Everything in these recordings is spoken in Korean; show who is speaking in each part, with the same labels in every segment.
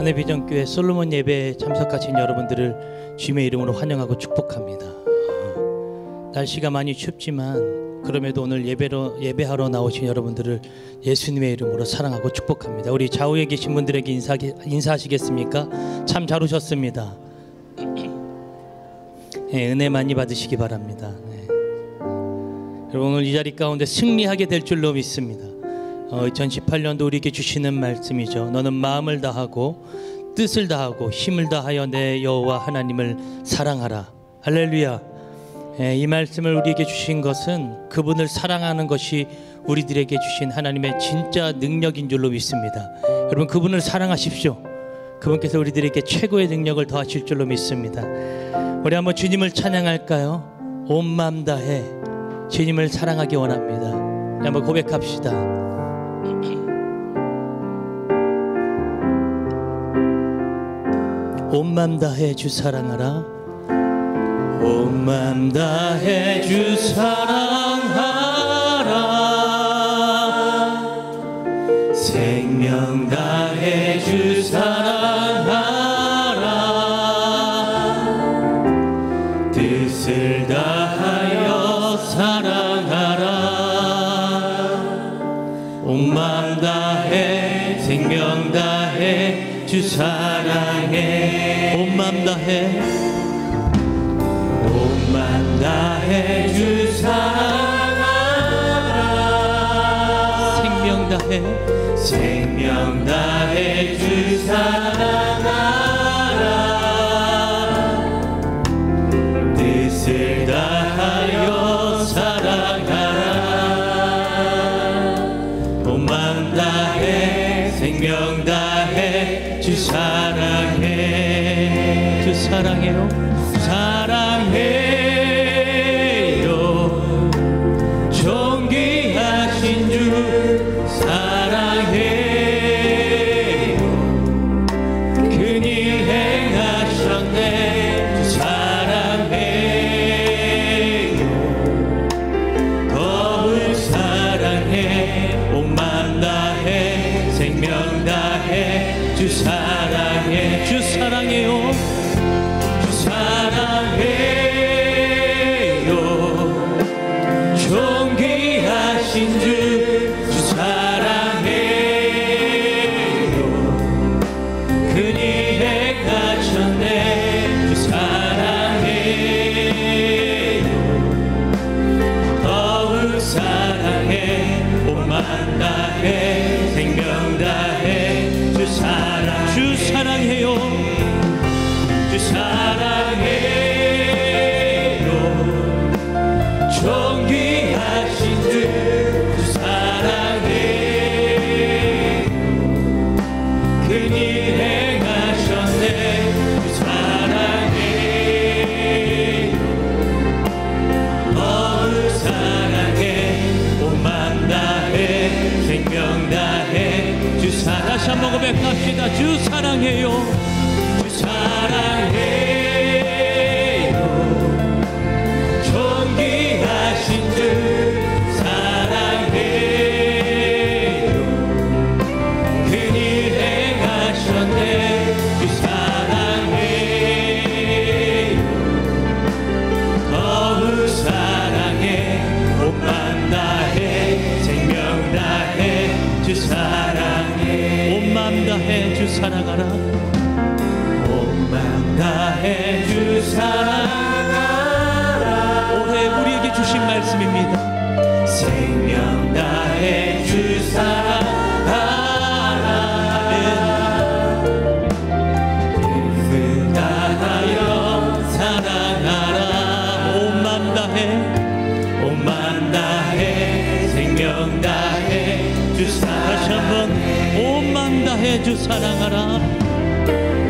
Speaker 1: 은혜비전교회 솔로몬 예배에 참석하신 여러분들을 주님의 이름으로 환영하고 축복합니다. 날씨가 많이 춥지만 그럼에도 오늘 예배하러 나오신 여러분들을 예수님의 이름으로 사랑하고 축복합니다. 우리 좌우에 계신 분들에게 인사하시겠습니까? 참 잘 오셨습니다. 네, 은혜 많이 받으시기 바랍니다. 네. 여러분, 오늘 이 자리 가운데 승리하게 될 줄로 믿습니다. 2018년도 우리에게 주시는 말씀이죠. 너는 마음을 다하고 뜻을 다하고 힘을 다하여 내 여호와 하나님을 사랑하라. 할렐루야. 이 말씀을 우리에게 주신 것은 그분을 사랑하는 것이 우리들에게 주신 하나님의 진짜 능력인 줄로 믿습니다. 여러분, 그분을 사랑하십시오. 그분께서 우리들에게 최고의 능력을 더하실 줄로 믿습니다. 우리 한번 주님을 찬양할까요? 온 마음 다해 주님을 사랑하기 원합니다. 한번 고백합시다. 온 마음 다해 주 사랑하라. 온 마음 다해 주 사랑하라. 생명 다해 주 사랑하라. 뜻을 다하여 사랑하라. 온 마음 다해 생명 다해 주 사랑해. 온 마음 다해 온 마음 다해 주 사랑하라. 생명 다해 생명 다해 주 사랑하라. 뜻을 다하여 사랑하라. 온 마음 다해 생명 다해 주 사랑해. 주 사랑해요. 사랑해요. 존귀하신 주 사랑해요. 큰일 행하셨네. 주 사랑해요. 더욱 사랑해. 온 마음 다해 생명 다해 주 사랑해. 주 사랑해요. 주 사랑해요. 존귀하신 주 사랑해요. 큰일 행하셨네. 주 사랑해요. 더욱 사랑해. 온 마음 다해 생명 다해 주 사랑. 주 사랑해요. 주 사랑해요. 존귀하신 주 사랑해요. 큰일 행하셨네. 주 사랑해요. 더욱 사랑해. 온 마음 다해 생명 다해 주 사랑. 다시 한번 고백합시다. 주 사랑해요. 주 사랑해요. 존귀하신 주 사랑해요. 큰일 행하셨네. 주 사랑해요. 더욱 사랑해. 온 마음 다해 생명 다해 주 사랑해. 온 마음 다해 주 사랑하라. 온 마음 다해 주 사랑하라. 올해 우리에게 주신 말씀입니다. 생명 다해 주 사랑하라. 뜻을 다하여 사랑하라. 온 마음 다해 온 마음 다해 생명 다해 주 사랑. 다시 한번 온 마음 다해 주 사랑하라.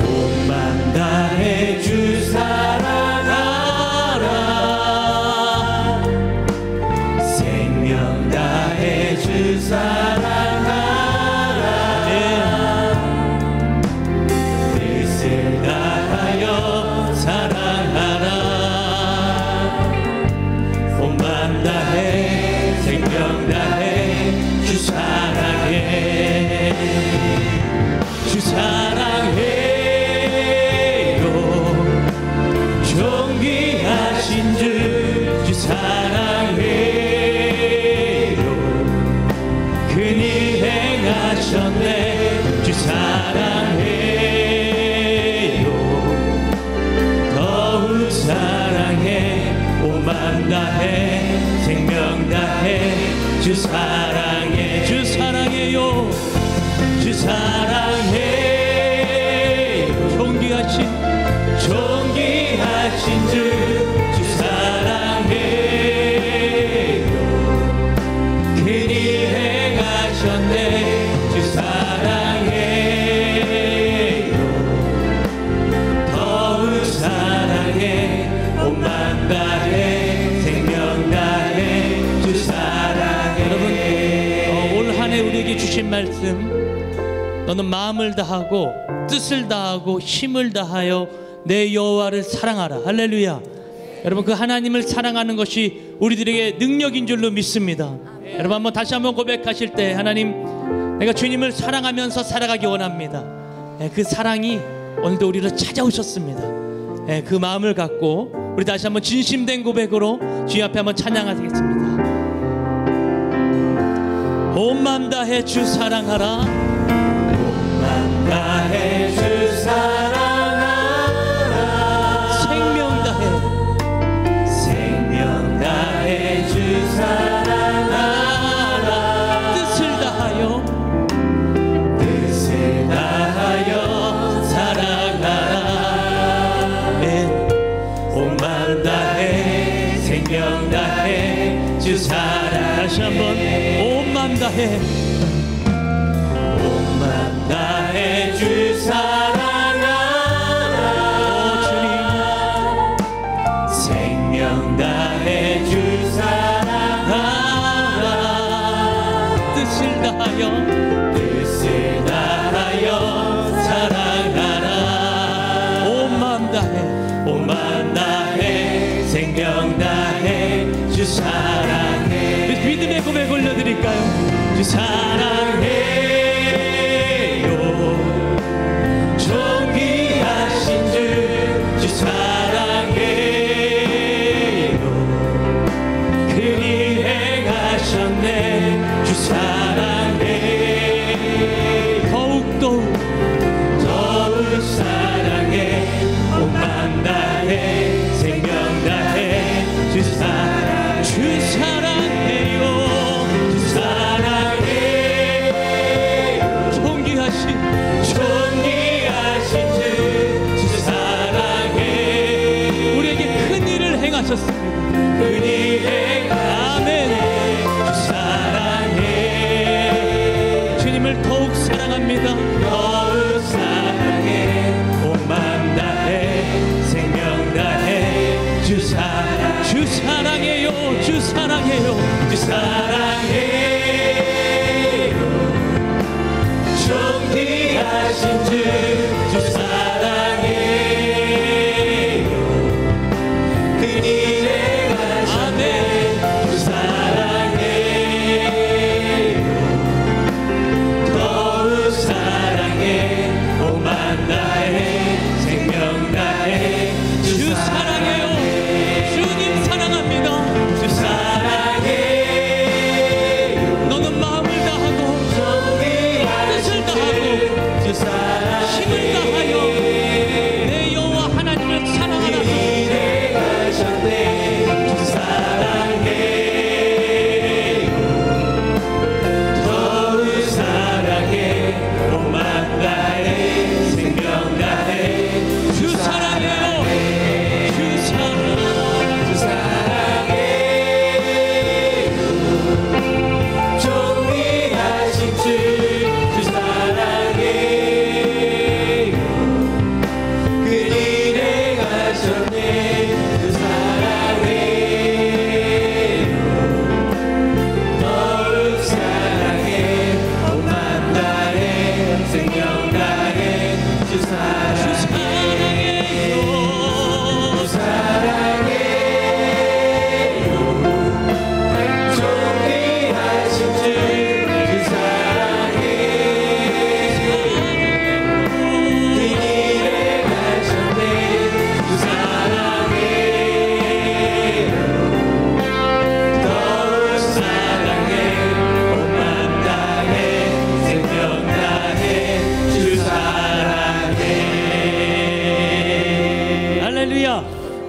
Speaker 1: 온 마음 다해 주 사랑하라. 생명 다해 주 사랑하라. 뜻을 다하여 사랑하라. 온 마음 다해 생명 다해 주 사랑해. 주 사랑해. 사랑해 주 사랑해요 주 사랑해 존귀하신 주 사랑해요 그리 행하셨네 주 사랑해요 더욱 사랑해 온 맘 다해 생명 다해 주 사랑해 여러분 올 한 해 우리에게 주신 말씀 너는 마음을 다하고 뜻을 다하고 힘을 다하여 내 여호와를 사랑하라. 할렐루야. 여러분 그 하나님을 사랑하는 것이 우리들에게 능력인 줄로 믿습니다. 여러분 한번 다시 한번 고백하실 때 하나님 내가 주님을 사랑하면서 살아가기 원합니다. 그 사랑이 오늘도 우리를 찾아오셨습니다. 그 마음을 갖고 우리 다시 한번 진심된 고백으로 주님 앞에 한번 찬양하겠습니다. 온 맘 다해 주 사랑하라 온 맘 다해 주 사랑하라 생명 다해 주 사랑하라 뜻을 다하여 사랑하라 온 맘 다해 생명 다해 주 사랑 다시 한번 온 맘 다해 온 맘 다해 주 사랑하라 생명 다해 주 사랑하라 뜻을 다하여 사랑하라 온 맘 다해 생명 다해 주 사랑해 믿음의 고백 올려드릴까요? 주 사랑해요 존귀하신 주 사랑해요 그리 행하셨네 주 사랑해 더욱 사랑해 온 맘 다해 생명 다해 주 사랑해요 주 사랑해요 존귀하신 주 사랑해 우리에게 큰 일을 행하셨습니다 아멘 주 사랑해 주님을 더욱 사랑합니다 더욱 사랑해 온 맘 다해 생명 다해 주 사랑해요 주 사랑해요 주 사랑해요 존귀하신 주 사랑해요 그리 행하셨네 주 사랑해요 더욱 사랑해 온 맘 다해 생명 다해 주 사랑해요 주님 사랑합니다 주 사랑해요 너는 마음을 다하고 뜻을 다하고 힘을 다하여 내 여호와 하나님을 사랑하라 주 사랑해요 더욱 사랑해 온 맘 다해 생명 다해 주 사랑해요 주 사랑해요 존귀하신 주 사랑해요 그리 행하셨네 주 사랑해요 더욱 사랑해 온 맘 다해 생명 다해 주 사랑해요 존귀하신 주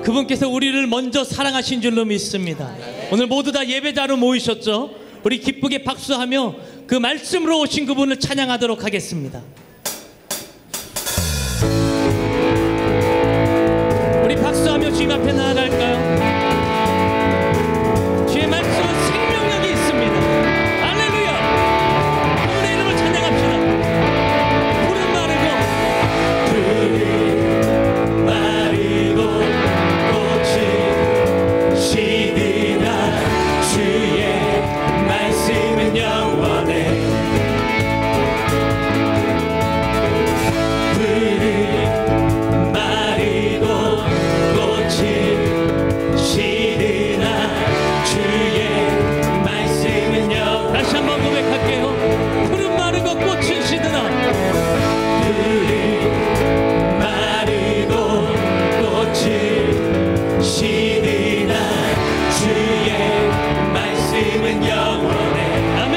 Speaker 1: 그분께서 우리를 먼저 사랑하신 줄로 믿습니다. 오늘 모두 다 예배자로 모이셨죠? 우리 기쁘게 박수하며 그 말씀으로 오신 그분을 찬양하도록 하겠습니다. 우리 박수하며 주님 앞에 나아갈까요? 주의 말씀은 생명력이 있습니다. 할렐루야! 그분의 이름을 찬양합시다. 푸른 마르고 꽃이 시드나 주의 말씀은 영원해. 푸른 마르고 꽃이 시드나 주의 말씀은 영원해. 다시 한번 고백할게요. 푸른 마르고 꽃이 시드나 푸른 마르고 꽃이 시드나 주의 말씀은 영원해. 아멘.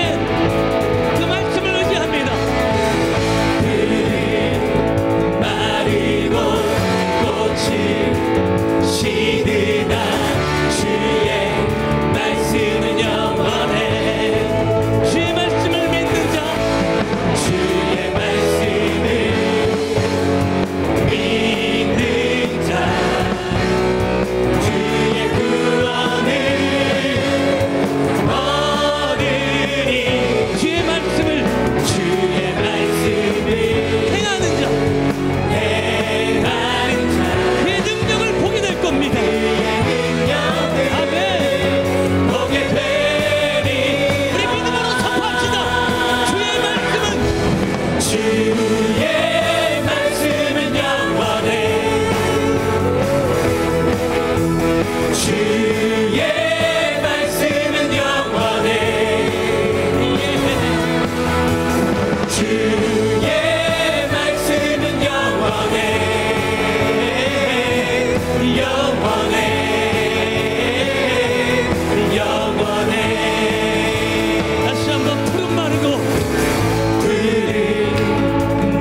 Speaker 1: 그 말씀을 의지합니다. 푸른 마르고 꽃이 시드나 주의 말씀은 영원해. 주의 말씀을 믿는 자, 주의 말씀을 믿는 자, 주의 구원을 얻으리. 주의 말씀을 행하는 자, 그의 능력을 보게 될 겁니다. 아멘. 보게 되리. 우리 믿음으로 선포합시다. 주의 말씀은 영원해. 주의 말씀은 영원해. 주의 말씀은 영원해. 영원해. 영원해. 다시 한번 푸른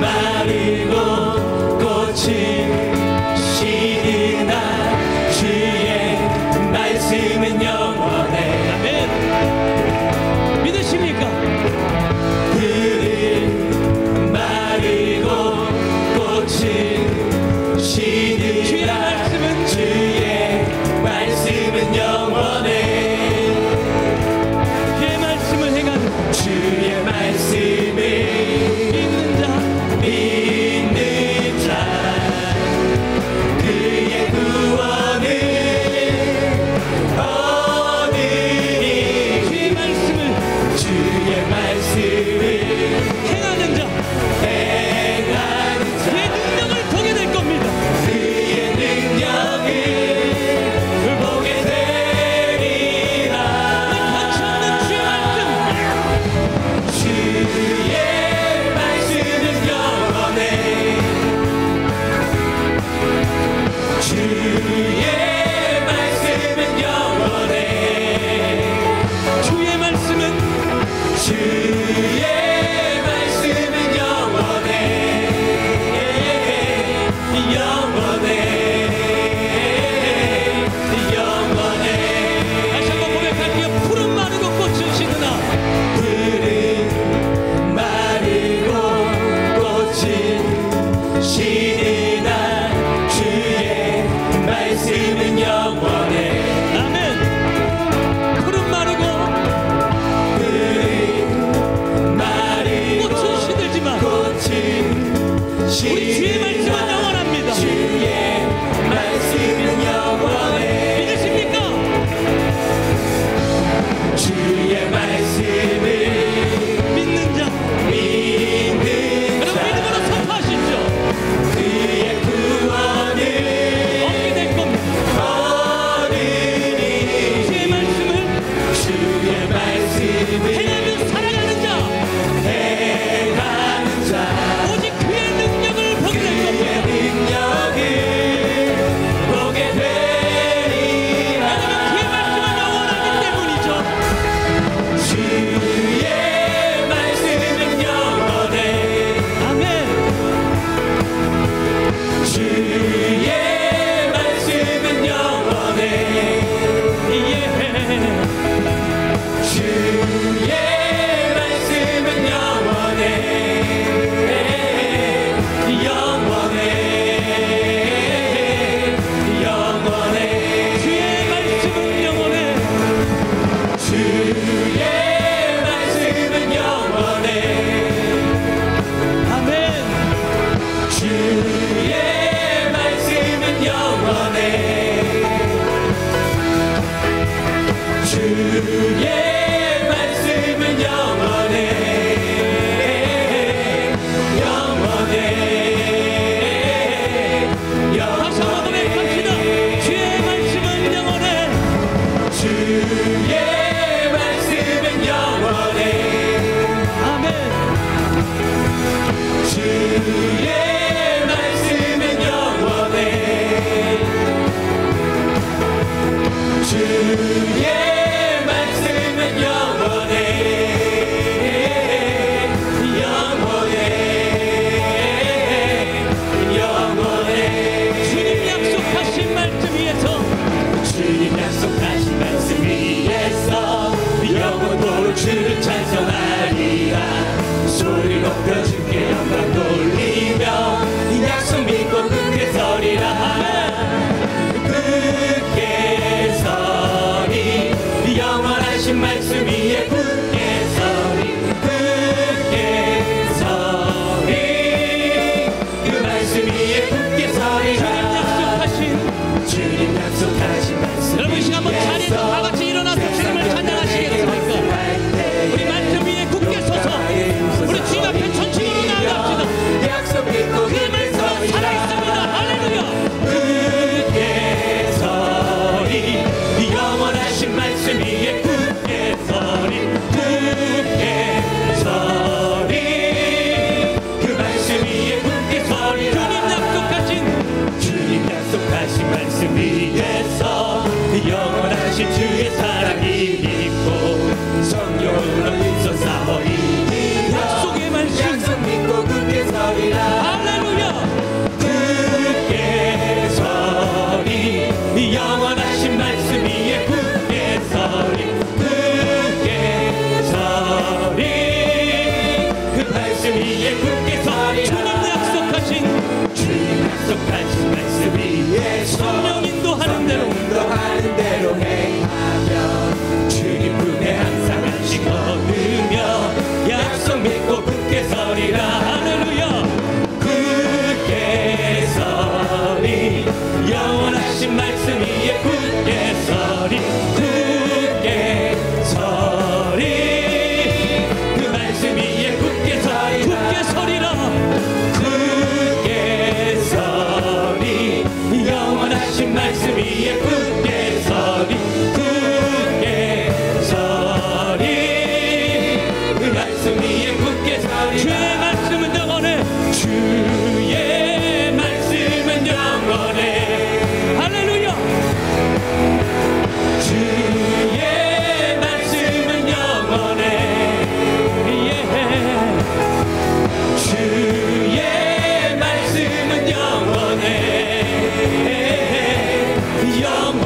Speaker 1: 마르고 꽃이 시드나 주의 말씀은 영원해. 아멘. 믿으십니까? 푸른 마르고 꽃이 시드나 주의 말씀은 영원해. 주의 말씀을 행하는 주의 말씀을 믿는 자, 그의 구원을 얻으리. 주의 말씀을 행하는 자, 그의 능력을 보게 될 겁니다. 그의 능력을 보게 되리라. 변치 없는 주의 말씀, 주의 말씀은 영원해. 주의 말씀은 영원해. 주의 말씀은 영원해. 영원해. 영원해. 다시 한번 고백할게요. 푸른 마르고 꽃은 시드나 푸른 마르고 꽃은 시드나 주의 말씀은 영원해. 아멘. 푸른 마르고 꽃은 시들지만 우리 주의 말씀은 영원합니다. 주의 말씀은 영원해. 믿으십니까? 주의 말씀을 믿는 자, 여러분 믿음으로 선포하시죠. 그의 구원을 얻게 될 겁니다. 주의 말씀을 행하며 살아가는 자, 오직 그의 능력을 보게 될
Speaker 2: 주의 말씀은 영원해. 주의 말씀은 영원해. 영원해.
Speaker 1: 다시 한번 고백합시다. 주의 말씀은 영원해.
Speaker 2: 주의 말씀은 영원해.
Speaker 1: 아멘.
Speaker 2: 주의 말씀은 영원해. 주의 말씀은 영원해. 영원해. 영원해.
Speaker 1: 주님 약속하신 말씀 위에서
Speaker 2: 주님 약속하신 말씀 위에서 영원토록 주를 찬송하리라. 소리 높여 주께 영광 돌리며 약속 믿고 굳게 서리라. 굳게 서리. 영원하신 말씀 위에 굳게 서리. 굳게 서리. 그 말씀 위에 굳게 서리라. 주님 약속하신 말씀.
Speaker 1: 여러분 이 시간 한번 자리에서 다 같이 일어나서 주님을 찬양하시겠습니까? 우리 말씀 위에 굳게 서서 우리 주님 앞에 전심으로 나아갑시다.
Speaker 2: 약속 믿고
Speaker 1: 그 말씀은 살아있습니다. 할렐루야.
Speaker 2: 굳게 서리. 영원하신 말씀 위에 굳게 서리. 굳게 서리. 그 말씀 위에 굳게 서리라. 주님 약속하신 말씀 위에서 영원하신 주의 사랑이 믿고 성령으로 힘써 싸워 이기며
Speaker 1: 약속의 말씀.
Speaker 2: 약속 믿고 굳게 서리라.
Speaker 1: 할렐루야.
Speaker 2: 굳게 서리. 영원하신 말씀 위에 굳게 서리. 굳게 서리. 그 말씀 위에 굳게 서리라. 주님 약속하신 말씀 위에서
Speaker 1: 성령 인도하는 대로
Speaker 2: 행하며 주님 품에 항상 안식 얻으며 약속 믿고 굳게 서리라.
Speaker 1: 할렐루야.
Speaker 2: 굳게 서리. 영원하신 말씀 위에 굳게 서리. 굳게 서리. 그 말씀 위에 굳게 서리라.
Speaker 1: 굳게 서리라.
Speaker 2: 굳게 서리. 영원하신 말씀 위에 굳게 서리. 굳게 서리. 그 말씀 위에 굳게 서리라.
Speaker 1: 주의 말씀은 영원해.
Speaker 2: 주의 말씀은 영원해.
Speaker 1: 할렐루야.
Speaker 2: 주의 말씀은 영원해.
Speaker 1: 예.
Speaker 2: 주의 말씀은 영원해. 영원해.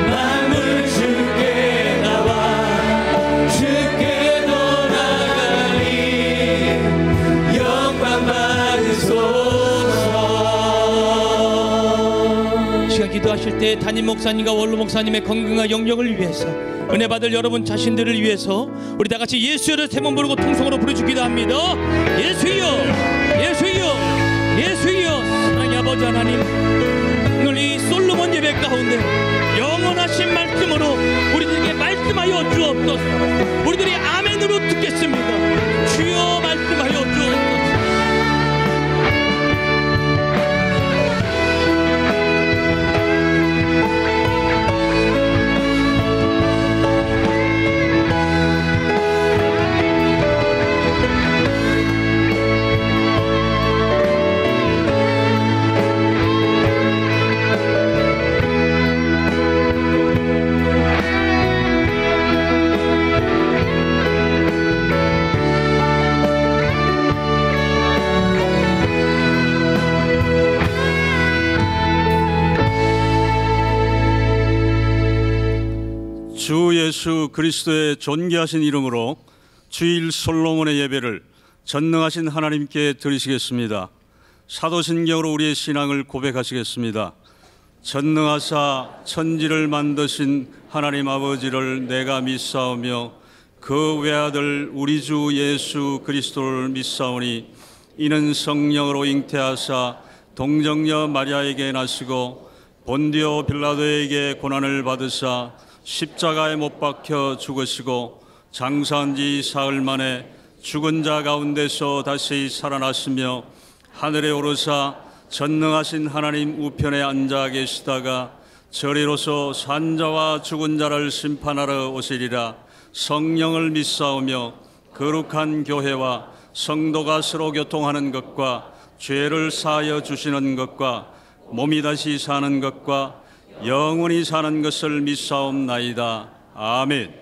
Speaker 2: 마음을 주께 나와 주께 돌아가리 영광 받으소서.
Speaker 1: 시간 기도하실 때 담임 목사님과 원로 목사님의 건강과 영역을 위해서, 은혜 받을 여러분 자신들을 위해서 우리 다 같이 예수를 세 번 부르고 통성으로 부르짖기도 합니다. 예수여, 예수여, 예수여. 사랑의 아버지 하나님, 오늘 이 솔로몬 예배 가운데 영원하신 말씀으로 우리들에게 말씀하여 주옵소서. 우리들이 아멘으로 듣겠습니다. 주여 말씀하여 주옵소서.
Speaker 3: 주 예수 그리스도의 존귀하신 이름으로 주일 솔로몬의 예배를 전능하신 하나님께 드리시겠습니다. 사도신경으로 우리의 신앙을 고백하시겠습니다. 전능하사 천지를 만드신 하나님 아버지를 내가 믿사오며 그 외아들 우리 주 예수 그리스도를 믿사오니 이는 성령으로 잉태하사 동정녀 마리아에게 나시고 본디오 빌라도에게 고난을 받으사 십자가에 못 박혀 죽으시고 장사한 지 사흘 만에 죽은 자 가운데서 다시 살아나시며 하늘에 오르사 전능하신 하나님 우편에 앉아 계시다가 저리로서 산자와 죽은 자를 심판하러 오시리라. 성령을 믿사오며 거룩한 교회와 성도가 서로 교통하는 것과 죄를 사하여 주시는 것과 몸이 다시 사는 것과 영원히 사는 것을 믿사옵나이다. 아멘.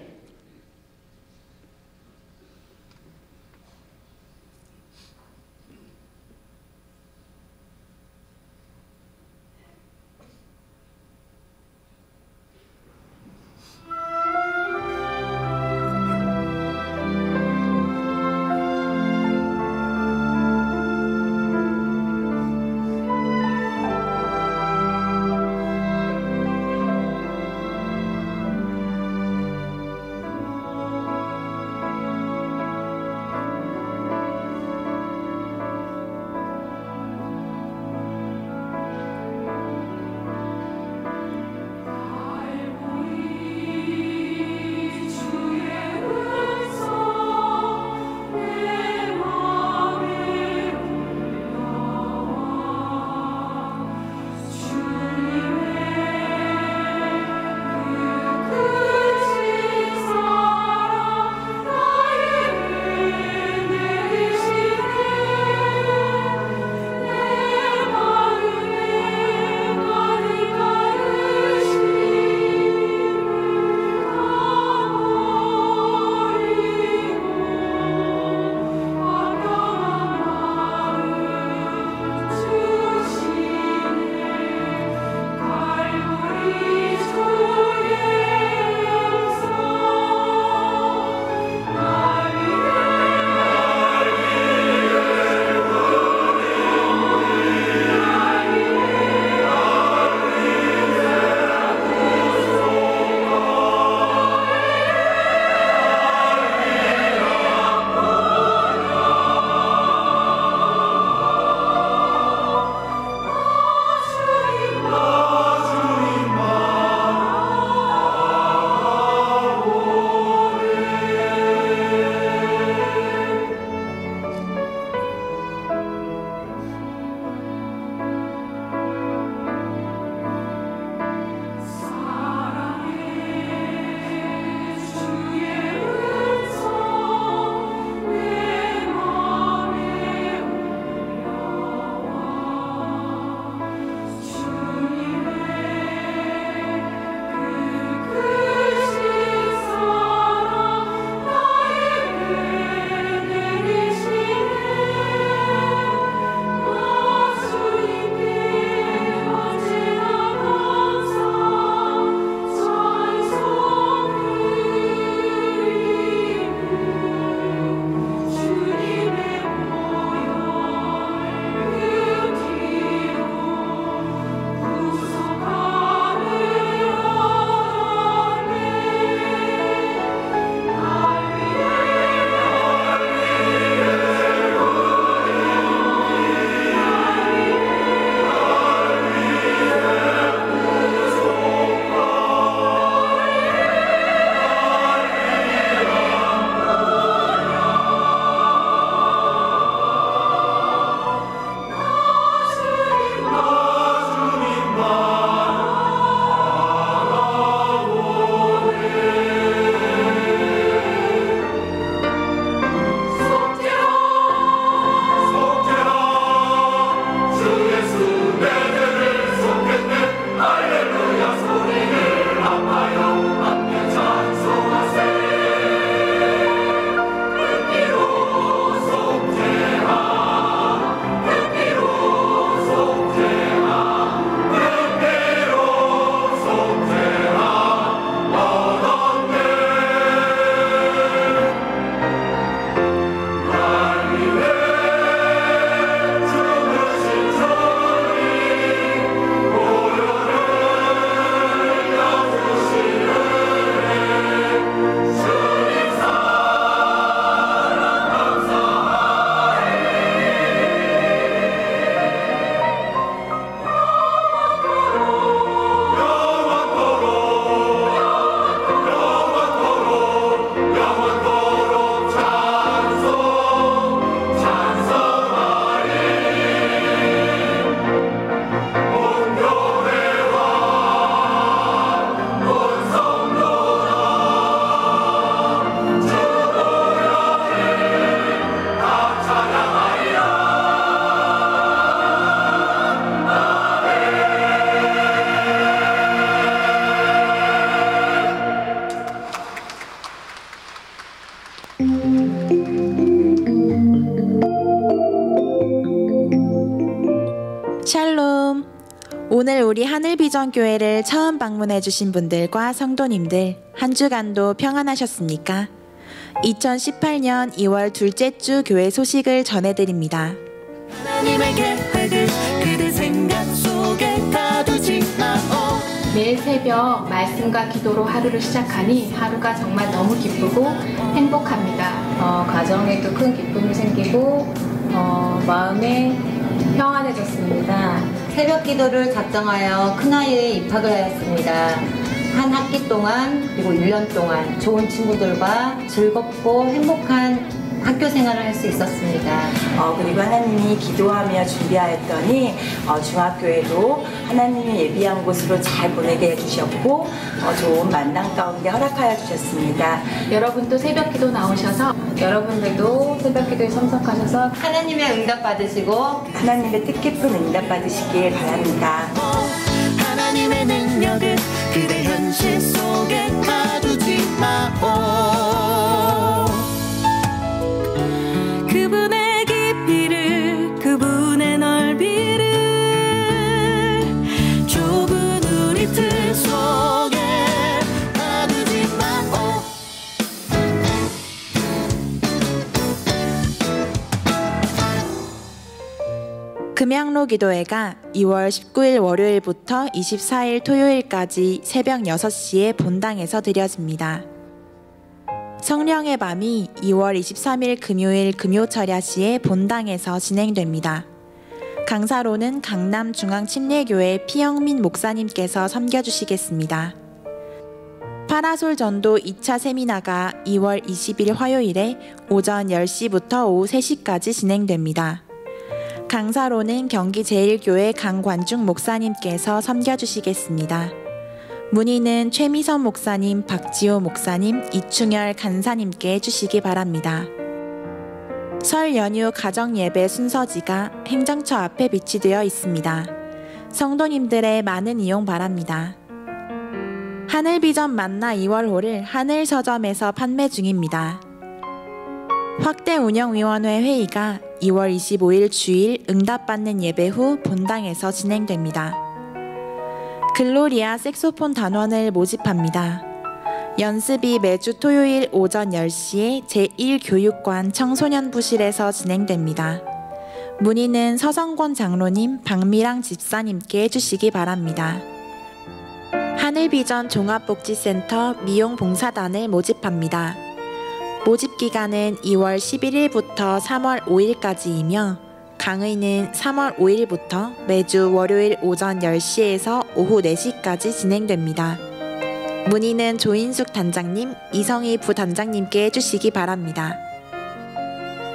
Speaker 4: 샬롬. 오늘 우리 하늘비전교회를 처음 방문해 주신 분들과 성도님들 한 주간도 평안하셨습니까? 2018년 2월 둘째 주 교회 소식을 전해드립니다.
Speaker 2: 하나님의 계획을 그대 생각 속에 가두지 마오.
Speaker 5: 매일 새벽 말씀과 기도로 하루를 시작하니 하루가 정말 너무 기쁘고 행복합니다. 가정에도 큰 기쁨이 생기고 마음에 평안해졌습니다.
Speaker 6: 새벽 기도를 작정하여 큰아이에 입학을 하였습니다. 한 학기 동안 그리고 1년 동안 좋은 친구들과 즐겁고 행복한 학교 생활을 할 수 있었습니다.
Speaker 7: 그리고 하나님이 기도하며 준비하였더니 중학교에도 하나님이 예비한 곳으로 잘 보내게 해주셨고 좋은 만남 가운데 허락하여 주셨습니다.
Speaker 5: 여러분도 새벽 기도 나오셔서 여러분들도 새벽 기도에 참석하셔서
Speaker 6: 하나님의 응답 받으시고
Speaker 7: 하나님의 뜻깊은 응답 받으시길 바랍니다.
Speaker 2: 하나님의 능력을 그대 현실 속에 가두지 마오. 그분의 깊이를 그분의 넓이를 좁은 우리 틀 속에 가두지 마오.
Speaker 4: 금양로 기도회가 2월 19일 월요일부터 24일 토요일까지 새벽 6시에 본당에서 드려집니다. 성령의 밤이 2월 23일 금요일 금요철야 시에 본당에서 진행됩니다. 강사로는 강남중앙침례교회 피영민 목사님께서 섬겨주시겠습니다. 파라솔 전도 2차 세미나가 2월 20일 화요일에 오전 10시부터 오후 3시까지 진행됩니다. 강사로는 경기제일교회 강관중 목사님께서 섬겨주시겠습니다. 문의는 최미선 목사님, 박지호 목사님, 이충열 간사님께 해주시기 바랍니다. 설 연휴 가정예배 순서지가 행정처 앞에 비치되어 있습니다. 성도님들의 많은 이용 바랍니다. 하늘비전 만나 2월호를 하늘서점에서 판매 중입니다. 확대운영위원회 회의가 2월 25일 주일 응답받는 예배 후 본당에서 진행됩니다. 글로리아 색소폰 단원을 모집합니다. 연습이 매주 토요일 오전 10시에 제1교육관 청소년부실에서 진행됩니다. 문의는 서성권 장로님, 박미랑 집사님께 해주시기 바랍니다. 하늘비전 종합복지센터 미용봉사단을 모집합니다. 모집 기간은 2월 11일부터 3월 5일까지이며 강의는 3월 5일부터 매주 월요일 오전 10시에서 오후 4시까지 진행됩니다. 문의는 조인숙 단장님, 이성희 부단장님께 해주시기 바랍니다.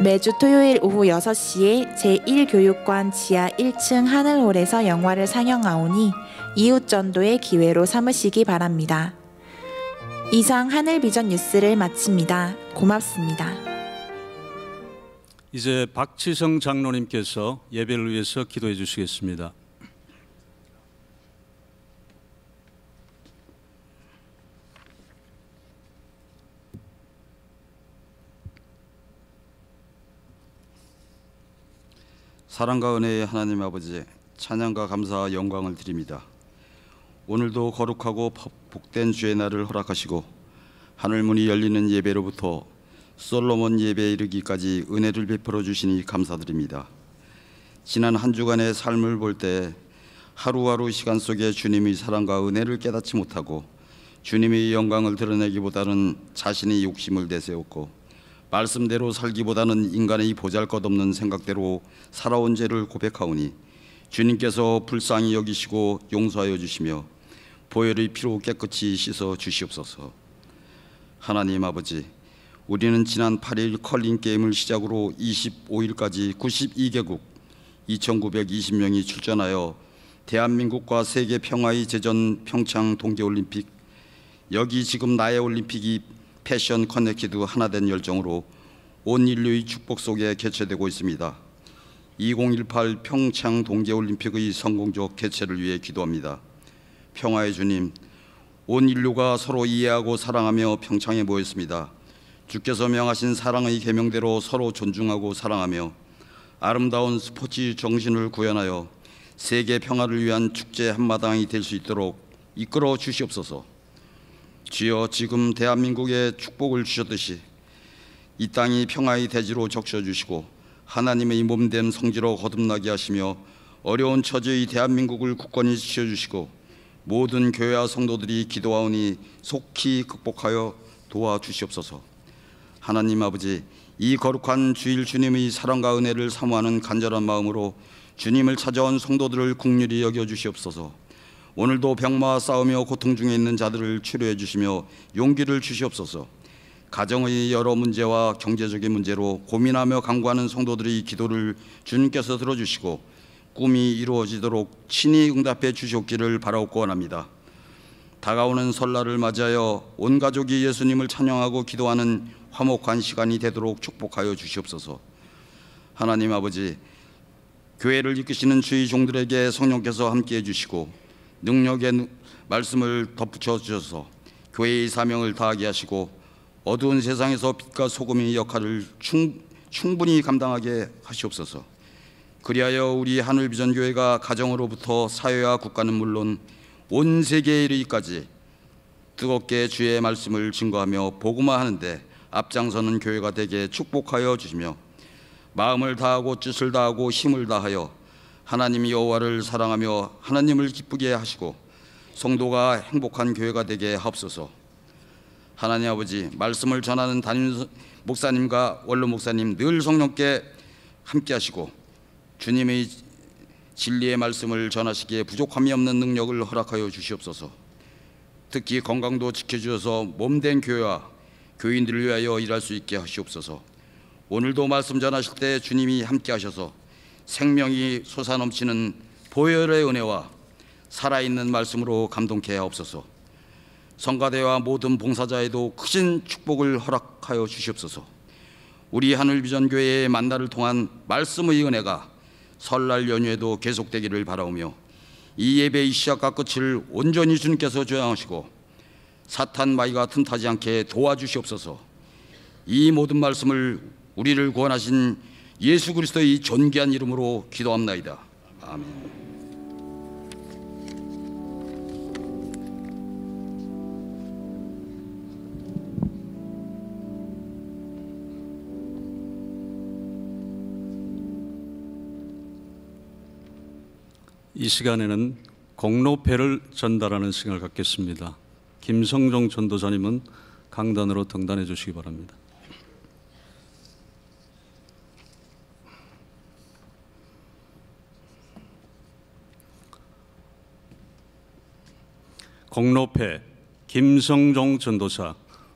Speaker 4: 매주 토요일 오후 6시에 제1교육관 지하 1층 하늘홀에서 영화를 상영하오니 이웃전도의 기회로 삼으시기 바랍니다. 이상 하늘비전 뉴스를 마칩니다. 고맙습니다.
Speaker 3: 이제 박지성 장로님께서 예배를 위해서 기도해 주시겠습니다.
Speaker 8: 사랑과 은혜의 하나님 아버지, 찬양과 감사와 영광을 드립니다. 오늘도 거룩하고 복된 주의 날을 허락하시고 하늘문이 열리는 예배로부터 솔로몬 예배에 이르기까지 은혜를 베풀어 주시니 감사드립니다. 지난 한 주간의 삶을 볼 때 하루하루 시간 속에 주님의 사랑과 은혜를 깨닫지 못하고 주님의 영광을 드러내기보다는 자신의 욕심을 내세웠고 말씀대로 살기보다는 인간의 보잘것없는 생각대로 살아온 죄를 고백하오니 주님께서 불쌍히 여기시고 용서하여 주시며 보혈의 피로 깨끗이 씻어 주시옵소서. 하나님 아버지, 우리는 지난 8일 컬링 게임을 시작으로 25일까지 92개국 2,920명이 출전하여 대한민국과 세계 평화의 제전 평창 동계올림픽, 여기 지금 나의 올림픽이 패션 커넥티드 하나된 열정으로 온 인류의 축복 속에 개최되고 있습니다. 2018 평창 동계올림픽의 성공적 개최를 위해 기도합니다. 평화의 주님, 온 인류가 서로 이해하고 사랑하며 평창에 모였습니다. 주께서 명하신 사랑의 계명대로 서로 존중하고 사랑하며 아름다운 스포츠 정신을 구현하여 세계 평화를 위한 축제 한마당이 될 수 있도록 이끌어 주시옵소서. 주여, 지금 대한민국에 축복을 주셨듯이 이 땅이 평화의 대지로 적셔주시고 하나님의 몸된 성지로 거듭나게 하시며 어려운 처지의 대한민국을 굳건히 지켜주시고 모든 교회와 성도들이 기도하오니 속히 극복하여 도와주시옵소서. 하나님 아버지, 이 거룩한 주일 주님의 사랑과 은혜를 사모하는 간절한 마음으로 주님을 찾아온 성도들을 긍휼히 여겨주시옵소서. 오늘도 병마와 싸우며 고통 중에 있는 자들을 치료해 주시며 용기를 주시옵소서. 가정의 여러 문제와 경제적인 문제로 고민하며 간구하는 성도들의 기도를 주님께서 들어주시고 꿈이 이루어지도록 친히 응답해 주시옵기를 바라옵고 원합니다. 다가오는 설날을 맞이하여 온 가족이 예수님을 찬양하고 기도하는 화목한 시간이 되도록 축복하여 주시옵소서. 하나님 아버지, 교회를 이끄시는 주의 종들에게 성령께서 함께해 주시고 능력의 말씀을 덧붙여 주셔서 교회의 사명을 다하게 하시고 어두운 세상에서 빛과 소금의 역할을 충분히 감당하게 하시옵소서. 그리하여 우리 하늘비전교회가 가정으로부터 사회와 국가는 물론 온 세계에 이르기까지 뜨겁게 주의 말씀을 증거하며 복음화하는데 앞장서는 교회가 되게 축복하여 주시며 마음을 다하고 뜻을 다하고 힘을 다하여 하나님 여호와를 사랑하며 하나님을 기쁘게 하시고 성도가 행복한 교회가 되게 하옵소서. 하나님 아버지, 말씀을 전하는 담임 목사님과 원로 목사님 늘 성령께 함께 하시고 주님의 진리의 말씀을 전하시기에 부족함이 없는 능력을 허락하여 주시옵소서. 특히 건강도 지켜주셔서 몸된 교회와 교인들을 위하여 일할 수 있게 하시옵소서. 오늘도 말씀 전하실 때 주님이 함께 하셔서 생명이 솟아넘치는 보혈의 은혜와 살아있는 말씀으로 감동케 하옵소서. 성가대와 모든 봉사자에도 크신 축복을 허락하여 주시옵소서. 우리 하늘비전교회의 만나를 통한 말씀의 은혜가 설날 연휴에도 계속되기를 바라오며 이 예배의 시작과 끝을 온전히 주님께서 조향하시고 사탄 마귀가 틈타지 않게 도와주시옵소서. 이 모든 말씀을 우리를 구원하신 예수 그리스도의 존귀한 이름으로 기도합나이다. 아멘.
Speaker 3: 이 시간에는 공로패를 전달하는 시간을 갖겠습니다. 김성종 전도사님은 강단으로 등단해 주시기 바랍니다. 공로패 김성종 전도사,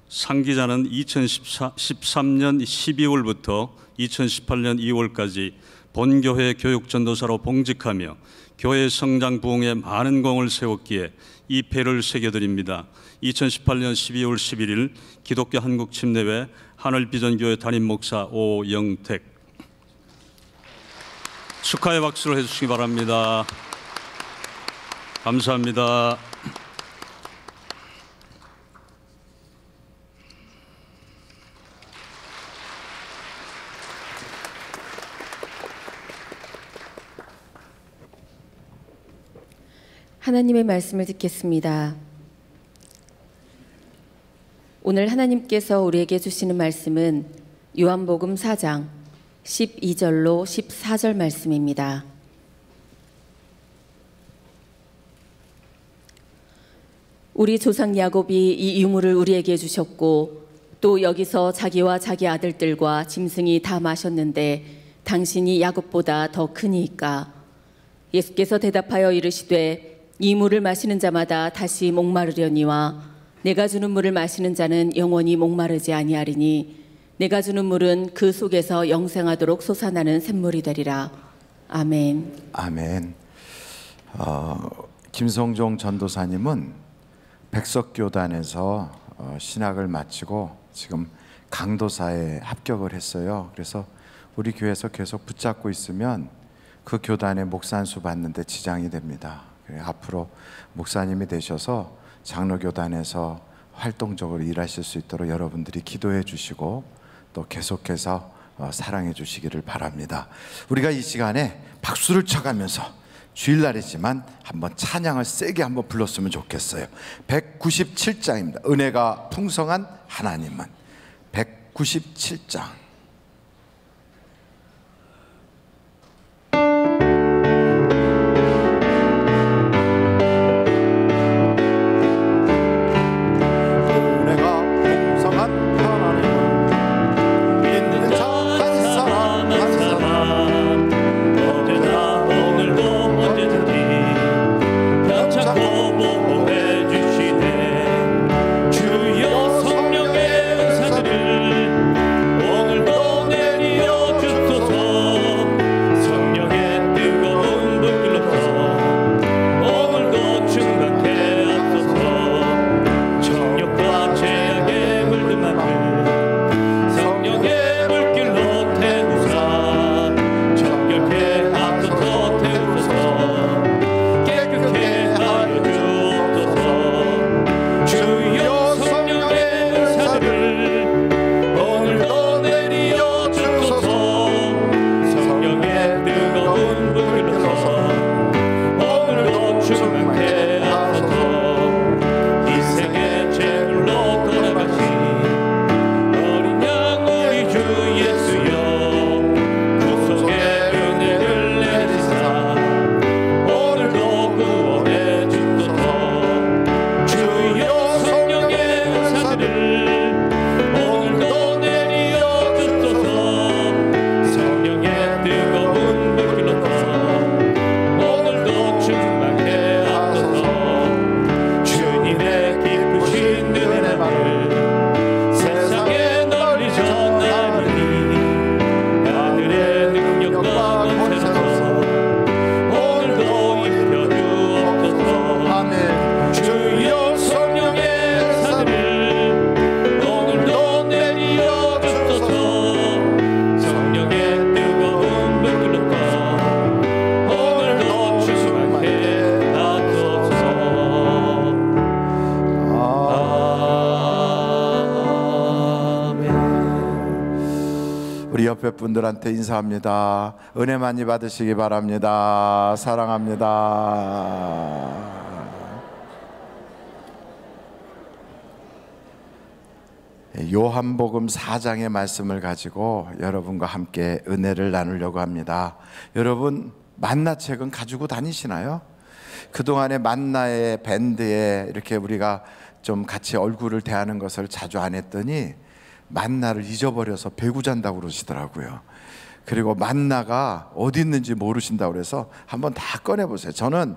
Speaker 3: 상기자는 2013년 12월부터 2018년 2월까지 본교회 교육전도사로 봉직하며 교회 성장 부흥에 많은 공을 세웠기에 이 패를 새겨드립니다. 2018년 12월 11일 기독교 한국침례회 하늘비전교회 담임목사 오영택, 축하의 박수를 해주시기 바랍니다. 감사합니다.
Speaker 9: 하나님의 말씀을 듣겠습니다. 오늘 하나님께서 우리에게 주시는 말씀은 요한복음 4장 12절로 14절 말씀입니다. 우리 조상 야곱이 이 유물을 우리에게 주셨고 또 여기서 자기와 자기 아들들과 짐승이 다 마셨는데 당신이 야곱보다 더 크니이까. 예수께서 대답하여 이르시되 이 물을 마시는 자마다 다시 목마르려니와 내가 주는 물을 마시는 자는 영원히 목마르지 아니하리니 내가 주는 물은 그 속에서 영생하도록 솟아나는 샘물이 되리라. 아멘.
Speaker 10: 아멘. 김성종 전도사님은 백석교단에서 신학을 마치고 지금 강도사에 합격을 했어요. 그래서 우리 교회에서 계속 붙잡고 있으면 그 교단의 목산수 받는데 지장이 됩니다. 앞으로 목사님이 되셔서 장로교단에서 활동적으로 일하실 수 있도록 여러분들이 기도해 주시고 또 계속해서 사랑해 주시기를 바랍니다. 우리가 이 시간에 박수를 쳐가면서 주일날이지만 한번 찬양을 세게 한번 불렀으면 좋겠어요. 197장입니다. 은혜가 풍성한 하나님은. 197장. 옆에 분들한테 인사합니다. 은혜 많이 받으시기 바랍니다. 사랑합니다. 요한복음 4장의 말씀을 가지고 여러분과 함께 은혜를 나누려고 합니다. 여러분 만나책은 가지고 다니시나요? 그동안에 만나의 밴드에 이렇게 우리가 좀 같이 얼굴을 대하는 것을 자주 안 했더니 만나를 잊어버려서 배구 잔다고 그러시더라고요. 그리고 만나가 어디 있는지 모르신다고 그래서 한번 다 꺼내보세요. 저는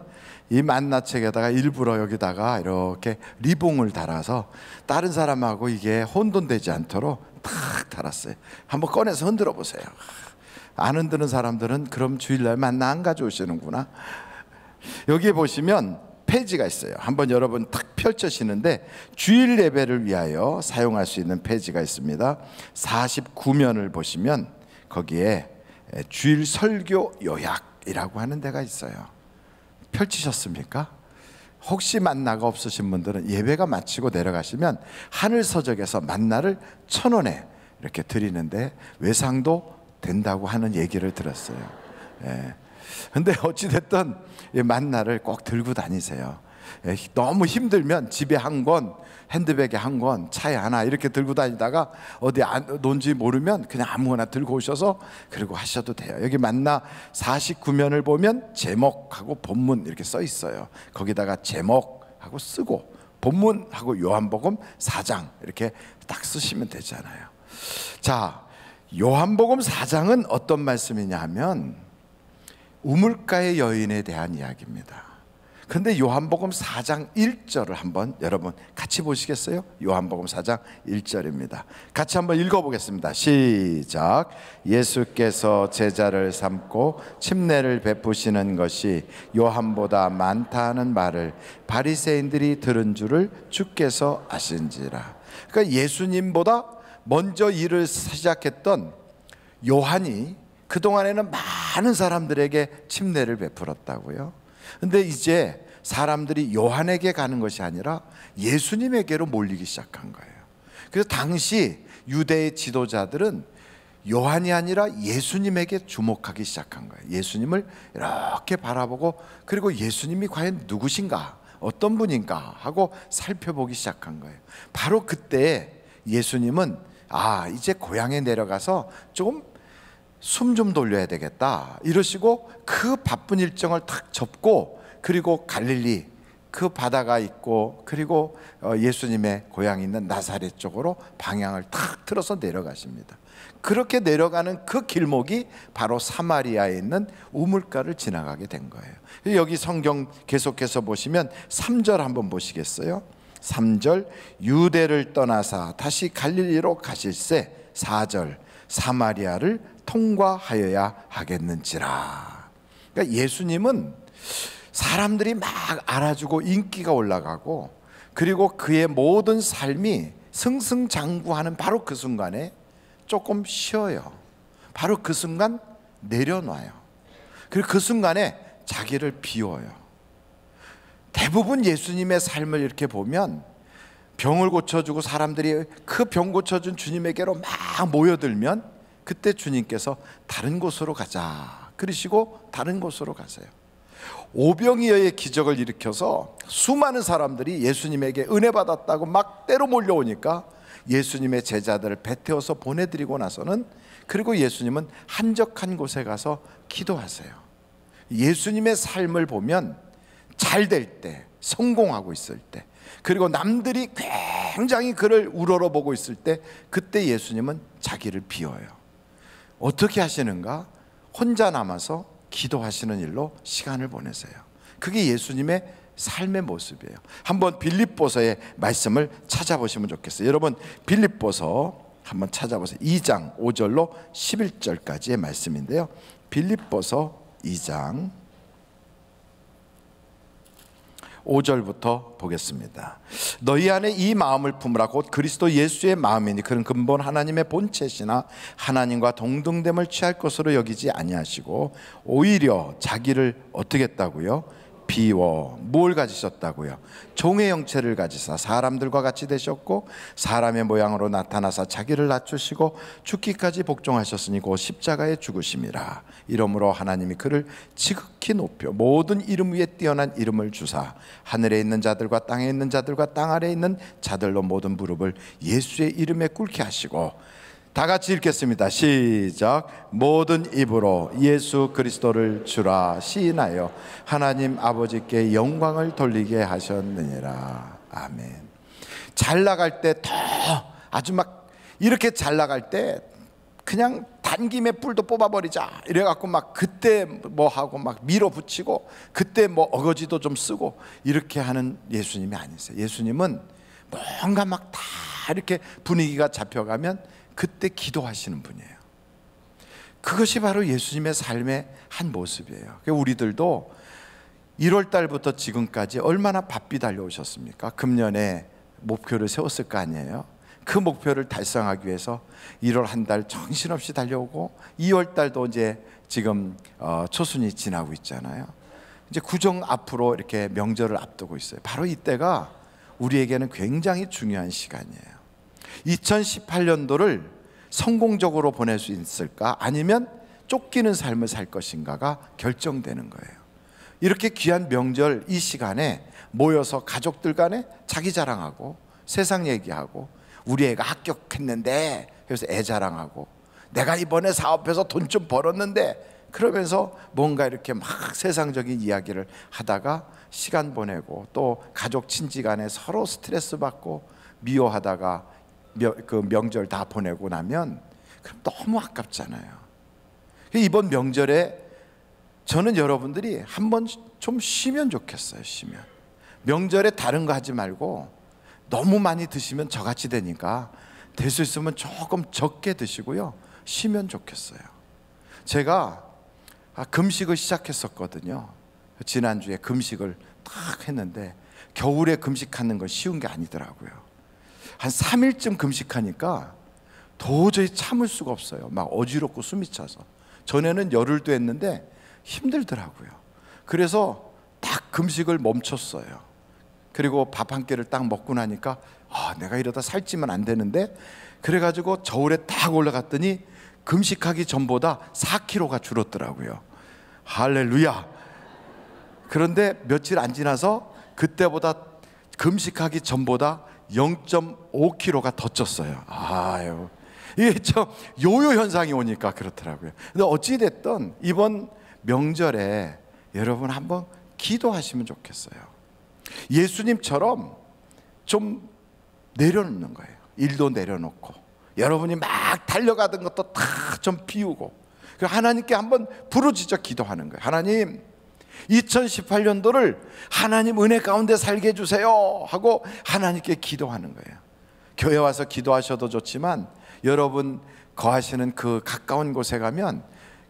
Speaker 10: 이 만나책에다가 일부러 여기다가 이렇게 리봉을 달아서 다른 사람하고 이게 혼돈되지 않도록 탁 달았어요. 한번 꺼내서 흔들어 보세요. 안 흔드는 사람들은 그럼 주일날 만나 안 가져오시는구나. 여기 보시면 페이지가 있어요. 한번 여러분 탁 펼쳐지는데 주일 예배를 위하여 사용할 수 있는 페이지가 있습니다. 49면을 보시면 거기에 주일 설교 요약이라고 하는 데가 있어요. 펼치셨습니까? 혹시 만나가 없으신 분들은 예배가 마치고 내려가시면 하늘서적에서 만나를 1,000원에 이렇게 드리는데 외상도 된다고 하는 얘기를 들었어요. 근데 어찌됐든 이 만나를 꼭 들고 다니세요. 너무 힘들면 집에 한 권, 핸드백에 한 권, 차에 하나 이렇게 들고 다니다가 어디 논지 모르면 그냥 아무거나 들고 오셔서 그리고 하셔도 돼요. 여기 만나 49면을 보면 제목하고 본문 이렇게 써 있어요. 거기다가 제목하고 쓰고 본문하고 요한복음 4장 이렇게 딱 쓰시면 되잖아요. 자, 요한복음 4장은 어떤 말씀이냐 하면 우물가의 여인에 대한 이야기입니다. 그런데 요한복음 4장 1절을 한번 여러분 같이 보시겠어요? 요한복음 4장 1절입니다. 같이 한번 읽어보겠습니다. 시작. 예수께서 제자를 삼고 침례를 베푸시는 것이 요한보다 많다는 말을 바리새인들이 들은 줄을 주께서 아신지라. 그러니까 예수님보다 먼저 일을 시작했던 요한이 그동안에는 많은 사람들에게 침례를 베풀었다고요. 근데 이제 사람들이 요한에게 가는 것이 아니라 예수님에게로 몰리기 시작한 거예요. 그래서 당시 유대의 지도자들은 요한이 아니라 예수님에게 주목하기 시작한 거예요. 예수님을 이렇게 바라보고, 그리고 예수님이 과연 누구신가, 어떤 분인가 하고 살펴보기 시작한 거예요. 바로 그때 예수님은 이제 고향에 내려가서 좀 숨 좀 돌려야 되겠다 이러시고 그 바쁜 일정을 탁 접고, 그리고 갈릴리 그 바다가 있고, 그리고 예수님의 고향이 있는 나사렛 쪽으로 방향을 탁 틀어서 내려가십니다. 그렇게 내려가는 그 길목이 바로 사마리아에 있는 우물가를 지나가게 된 거예요. 여기 성경 계속해서 보시면 3절 한번 보시겠어요? 3절, 유대를 떠나사 다시 갈릴리로 가실새 4절, 사마리아를 통과하여야 하겠는지라. 그러니까 예수님은 사람들이 막 알아주고 인기가 올라가고, 그리고 그의 모든 삶이 승승장구하는 바로 그 순간에 조금 쉬어요. 바로 그 순간 내려놔요. 그리고 그 순간에 자기를 비워요. 대부분 예수님의 삶을 이렇게 보면 병을 고쳐주고 사람들이 그 병 고쳐준 주님에게로 막 모여들면 그때 주님께서 다른 곳으로 가자 그러시고 다른 곳으로 가세요. 오병이어의 기적을 일으켜서 수많은 사람들이 예수님에게 은혜 받았다고 막 때로 몰려오니까 예수님의 제자들을 배태워서 보내드리고 나서는, 그리고 예수님은 한적한 곳에 가서 기도하세요. 예수님의 삶을 보면 잘 될 때, 성공하고 있을 때, 그리고 남들이 굉장히 그를 우러러보고 있을 때, 그때 예수님은 자기를 비워요. 어떻게 하시는가? 혼자 남아서 기도하시는 일로 시간을 보내세요. 그게 예수님의 삶의 모습이에요. 한번 빌립보서의 말씀을 찾아보시면 좋겠어요. 여러분, 빌립보서 한번 찾아보세요. 2장 5절로 11절까지의 말씀인데요. 빌립보서 2장 5절부터 보겠습니다. 너희 안에 이 마음을 품으라. 곧 그리스도 예수의 마음이니 그는 근본 하나님의 본체시나 하나님과 동등됨을 취할 것으로 여기지 아니하시고 오히려 자기를 어떻게 했다고요? 비워. 뭘 가지셨다고요? 종의 형체를 가지사 사람들과 같이 되셨고 사람의 모양으로 나타나사 자기를 낮추시고 죽기까지 복종하셨으니 곧 십자가에 죽으심이라. 이러므로 하나님이 그를 지극히 높여 모든 이름 위에 뛰어난 이름을 주사 하늘에 있는 자들과 땅에 있는 자들과 땅 아래에 있는 자들로 모든 무릎을 예수의 이름에 꿇게 하시고, 다 같이 읽겠습니다. 시작. 모든 입으로 예수 그리스도를 주라 시인하여 하나님 아버지께 영광을 돌리게 하셨느니라. 아멘. 잘 나갈 때 더 아주 막 이렇게 잘 나갈 때 그냥 단김에 뿔도 뽑아버리자 이래갖고 막 그때 뭐 하고 막 밀어붙이고 그때 뭐 어거지도 좀 쓰고 이렇게 하는 예수님이 아니세요. 예수님은 뭔가 막 다 이렇게 분위기가 잡혀가면 그때 기도하시는 분이에요. 그것이 바로 예수님의 삶의 한 모습이에요. 우리들도 1월 달부터 지금까지 얼마나 바삐 달려오셨습니까? 금년에 목표를 세웠을 거 아니에요. 그 목표를 달성하기 위해서 1월 한 달 정신없이 달려오고 2월 달도 이제 지금 초순이 지나고 있잖아요. 이제 구정 앞으로 이렇게 명절을 앞두고 있어요. 바로 이때가 우리에게는 굉장히 중요한 시간이에요. 2018년도를 성공적으로 보낼 수 있을까? 아니면 쫓기는 삶을 살 것인가가 결정되는 거예요. 이렇게 귀한 명절 이 시간에 모여서 가족들 간에 자기 자랑하고 세상 얘기하고 우리 애가 합격했는데 그래서 애 자랑하고 내가 이번에 사업해서 돈 좀 벌었는데 그러면서 뭔가 이렇게 막 세상적인 이야기를 하다가 시간 보내고 또 가족 친지 간에 서로 스트레스 받고 미워하다가 그 명절 다 보내고 나면 그럼 너무 아깝잖아요. 이번 명절에 저는 여러분들이 한번 좀 쉬면 좋겠어요. 쉬면 명절에 다른 거 하지 말고 너무 많이 드시면 저같이 되니까 될 수 있으면 조금 적게 드시고요. 쉬면 좋겠어요. 제가 금식을 시작했었거든요. 지난주에 금식을 딱 했는데 겨울에 금식하는 건 쉬운 게 아니더라고요. 한 3일쯤 금식하니까 도저히 참을 수가 없어요. 막 어지럽고 숨이 차서. 전에는 열흘도 했는데 힘들더라고요. 그래서 딱 금식을 멈췄어요. 그리고 밥 한 끼를 딱 먹고 나니까 내가 이러다 살찌면 안 되는데 그래가지고 저울에 딱 올라갔더니 금식하기 전보다 4kg가 줄었더라고요. 할렐루야. 그런데 며칠 안 지나서 그때보다 금식하기 전보다 0.5kg가 더 쪘어요. 아유, 이게 좀 요요 현상이 오니까 그렇더라고요. 근데 어찌됐든 이번 명절에 여러분 한번 기도하시면 좋겠어요. 예수님처럼 좀 내려놓는 거예요. 일도 내려놓고 여러분이 막 달려가던 것도 다 좀 비우고 하나님께 한번 부르짖어 기도하는 거예요. 하나님, 2018년도를 하나님 은혜 가운데 살게 해주세요 하고 하나님께 기도하는 거예요. 교회 와서 기도하셔도 좋지만 여러분 거하시는 그 가까운 곳에 가면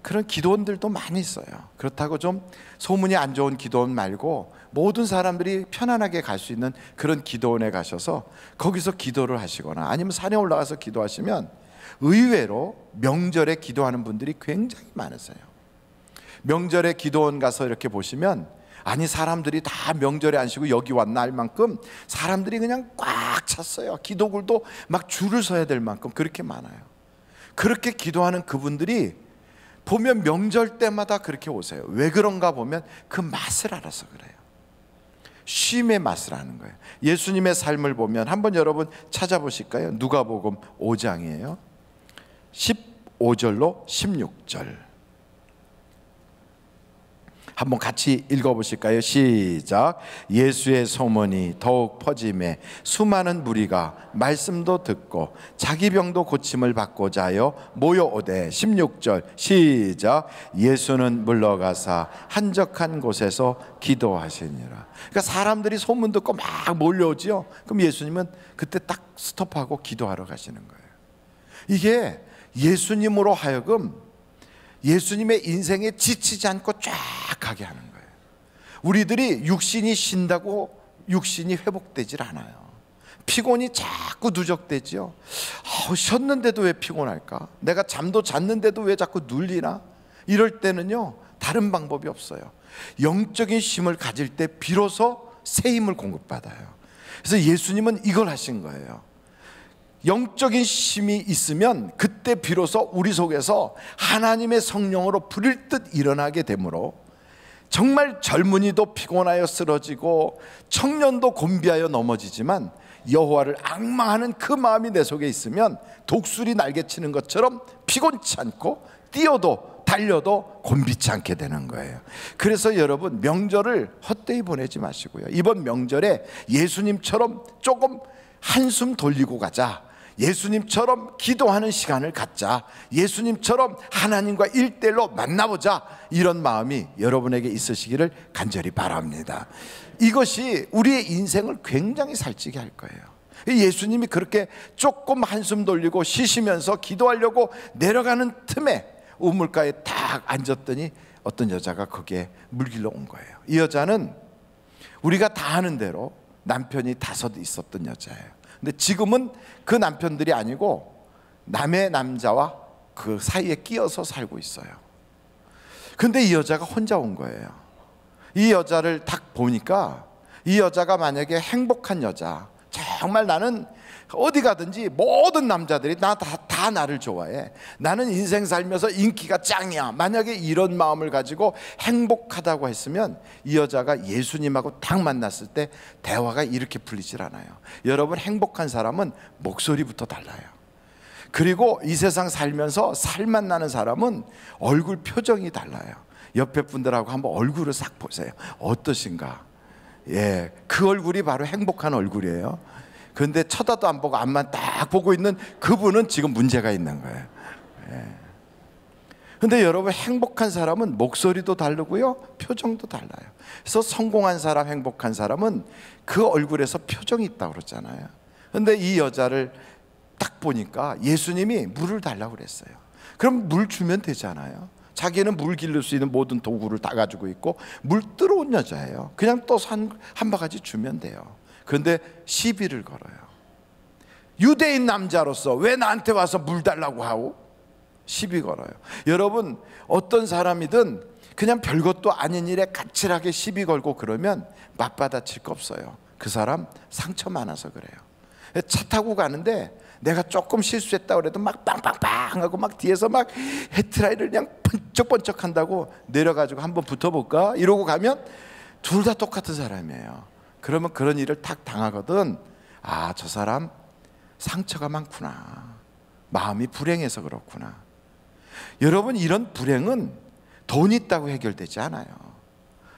Speaker 10: 그런 기도원들도 많이 있어요. 그렇다고 좀 소문이 안 좋은 기도원 말고 모든 사람들이 편안하게 갈 수 있는 그런 기도원에 가셔서 거기서 기도를 하시거나 아니면 산에 올라가서 기도하시면 의외로 명절에 기도하는 분들이 굉장히 많으세요. 명절에 기도원 가서 이렇게 보시면 아니 사람들이 다 명절에 안 쉬고 여기 왔나 할 만큼 사람들이 그냥 꽉 찼어요. 기도굴도 막 줄을 서야 될 만큼 그렇게 많아요. 그렇게 기도하는 그분들이 보면 명절 때마다 그렇게 오세요. 왜 그런가 보면 그 맛을 알아서 그래요. 쉼의 맛을 아는 거예요. 예수님의 삶을 보면 한번 여러분 찾아보실까요? 누가복음 5장이에요 15절로 16절 한번 같이 읽어보실까요? 시작. 예수의 소문이 더욱 퍼짐에 수많은 무리가 말씀도 듣고 자기 병도 고침을 받고자 하여 모여오되 16절 시작. 예수는 물러가사 한적한 곳에서 기도하시니라. 그러니까 사람들이 소문 듣고 막 몰려오죠. 그럼 예수님은 그때 딱 스톱하고 기도하러 가시는 거예요. 이게 예수님으로 하여금 예수님의 인생에 지치지 않고 쫙 가게 하는 거예요. 우리들이 육신이 쉰다고 육신이 회복되질 않아요. 피곤이 자꾸 누적되죠. 쉬었는데도 왜 피곤할까? 내가 잠도 잤는데도 왜 자꾸 눌리나? 이럴 때는요 다른 방법이 없어요. 영적인 쉼을 가질 때 비로소 새 힘을 공급받아요. 그래서 예수님은 이걸 하신 거예요. 영적인 쉼이 있으면 그때 비로소 우리 속에서 하나님의 성령으로 불일 듯 일어나게 되므로 정말 젊은이도 피곤하여 쓰러지고 청년도 곤비하여 넘어지지만 여호와를 앙망하는 그 마음이 내 속에 있으면 독수리 날개치는 것처럼 피곤치 않고 뛰어도 달려도 곤비치 않게 되는 거예요. 그래서 여러분 명절을 헛되이 보내지 마시고요. 이번 명절에 예수님처럼 조금 한숨 돌리고 가자. 예수님처럼 기도하는 시간을 갖자. 예수님처럼 하나님과 1:1로 만나보자. 이런 마음이 여러분에게 있으시기를 간절히 바랍니다. 이것이 우리의 인생을 굉장히 살찌게 할 거예요. 예수님이 그렇게 조금 한숨 돌리고 쉬시면서 기도하려고 내려가는 틈에 우물가에 딱 앉았더니 어떤 여자가 거기에 물길로 온 거예요. 이 여자는 우리가 다 아는 대로 남편이 5 있었던 여자예요. 근데 지금은 그 남편들이 아니고 남의 남자와 그 사이에 끼어서 살고 있어요. 근데 이 여자가 혼자 온 거예요. 이 여자를 딱 보니까 이 여자가 만약에 행복한 여자, 정말 나는 어디 가든지 모든 남자들이 다 나를 좋아해, 나는 인생 살면서 인기가 짱이야, 만약에 이런 마음을 가지고 행복하다고 했으면 이 여자가 예수님하고 딱 만났을 때 대화가 이렇게 풀리질 않아요. 여러분, 행복한 사람은 목소리부터 달라요. 그리고 이 세상 살면서 살맛 나는 사람은 얼굴 표정이 달라요. 옆에 분들하고 한번 얼굴을 싹 보세요. 어떠신가? 예, 그 얼굴이 바로 행복한 얼굴이에요. 그런데 쳐다도 안 보고 앞만 딱 보고 있는 그분은 지금 문제가 있는 거예요. 그런데 여러분, 행복한 사람은 목소리도 다르고요, 표정도 달라요. 그래서 성공한 사람, 행복한 사람은 그 얼굴에서 표정이 있다고 그러잖아요. 그런데 이 여자를 딱 보니까 예수님이 물을 달라고 그랬어요. 그럼 물 주면 되잖아요. 자기는 물 기를 수 있는 모든 도구를 다 가지고 있고 물 뜨러운 여자예요. 그냥 또 한 바가지 주면 돼요. 그런데 시비를 걸어요. 유대인 남자로서 왜 나한테 와서 물 달라고 하오? 시비 걸어요. 여러분, 어떤 사람이든 그냥 별것도 아닌 일에 까칠하게 시비 걸고 그러면 맞받아칠 거 없어요. 그 사람 상처 많아서 그래요. 차 타고 가는데 내가 조금 실수했다 그래도 막 빵빵빵 하고 막 뒤에서 막 헤드라이트를 그냥 번쩍번쩍 한다고 내려가지고 한번 붙어볼까? 이러고 가면 둘 다 똑같은 사람이에요. 그러면 그런 일을 탁 당하거든. 아, 저 사람 상처가 많구나. 마음이 불행해서 그렇구나. 여러분, 이런 불행은 돈 있다고 해결되지 않아요.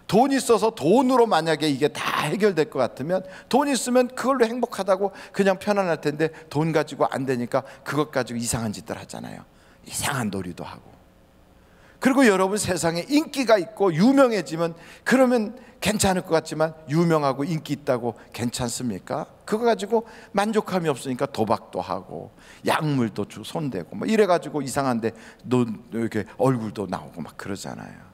Speaker 10: 돈 있어서 돈으로 만약에 이게 다 해결될 것 같으면, 돈 있으면 그걸로 행복하다고 그냥 편안할 텐데, 돈 가지고 안 되니까 그것 가지고 이상한 짓들 하잖아요. 이상한 놀이도 하고. 그리고 여러분, 세상에 인기가 있고 유명해지면 그러면 괜찮을 것 같지만, 유명하고 인기 있다고 괜찮습니까? 그거 가지고 만족감이 없으니까 도박도 하고 약물도 손대고 뭐 이래가지고 이상한데 이렇게 얼굴도 나오고 막 그러잖아요.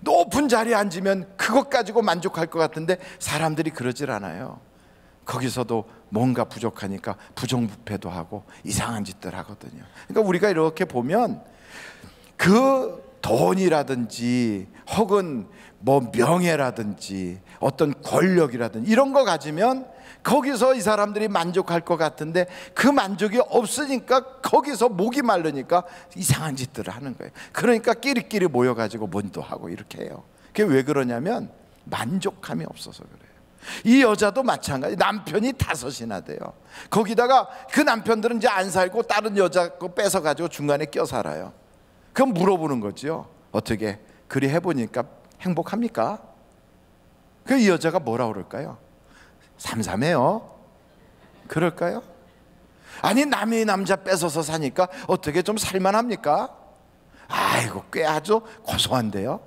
Speaker 10: 높은 자리에 앉으면 그것 가지고 만족할 것 같은데 사람들이 그러질 않아요. 거기서도 뭔가 부족하니까 부정부패도 하고 이상한 짓들 하거든요. 그러니까 우리가 이렇게 보면 그 돈이라든지 혹은 뭐 명예라든지 어떤 권력이라든지 이런 거 가지면 거기서 이 사람들이 만족할 것 같은데, 그 만족이 없으니까 거기서 목이 마르니까 이상한 짓들을 하는 거예요. 그러니까 끼리끼리 모여가지고 뭔도 하고 이렇게 해요. 그게 왜 그러냐면 만족감이 없어서 그래요. 이 여자도 마찬가지. 남편이 5이나 돼요. 거기다가 그 남편들은 이제 안 살고 다른 여자 거 뺏어가지고 중간에 껴 살아요. 그럼 물어보는 거죠. 어떻게 그리 해보니까 행복합니까? 그 이 여자가 뭐라 그럴까요? 삼삼해요. 그럴까요? 아니, 남의 남자 뺏어서 사니까 어떻게 좀 살만합니까? 아이고, 꽤 아주 고소한데요.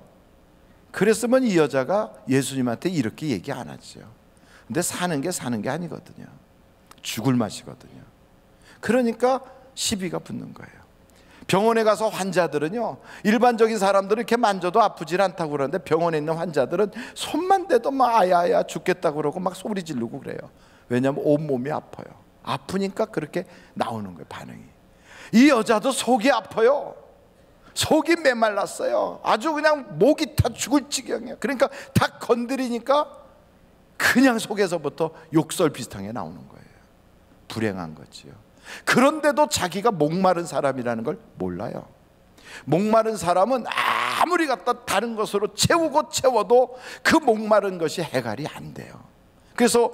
Speaker 10: 그랬으면 이 여자가 예수님한테 이렇게 얘기 안 하죠. 근데 사는 게 아니거든요. 죽을 맛이거든요. 그러니까 시비가 붙는 거예요. 병원에 가서 환자들은요, 일반적인 사람들은 이렇게 만져도 아프질 않다고 그러는데 병원에 있는 환자들은 손만 대도 막 아야야 죽겠다고 그러고 막 소리 지르고 그래요. 왜냐하면 온몸이 아파요. 아프니까 그렇게 나오는 거예요, 반응이. 이 여자도 속이 아파요. 속이 메말랐어요. 아주 그냥 목이 다 죽을 지경이에요. 그러니까 다 건드리니까 그냥 속에서부터 욕설 비슷한 게 나오는 거예요. 불행한 거지요. 그런데도 자기가 목마른 사람이라는 걸 몰라요. 목마른 사람은 아무리 갖다 다른 것으로 채워도 그 목마른 것이 해결이 안 돼요. 그래서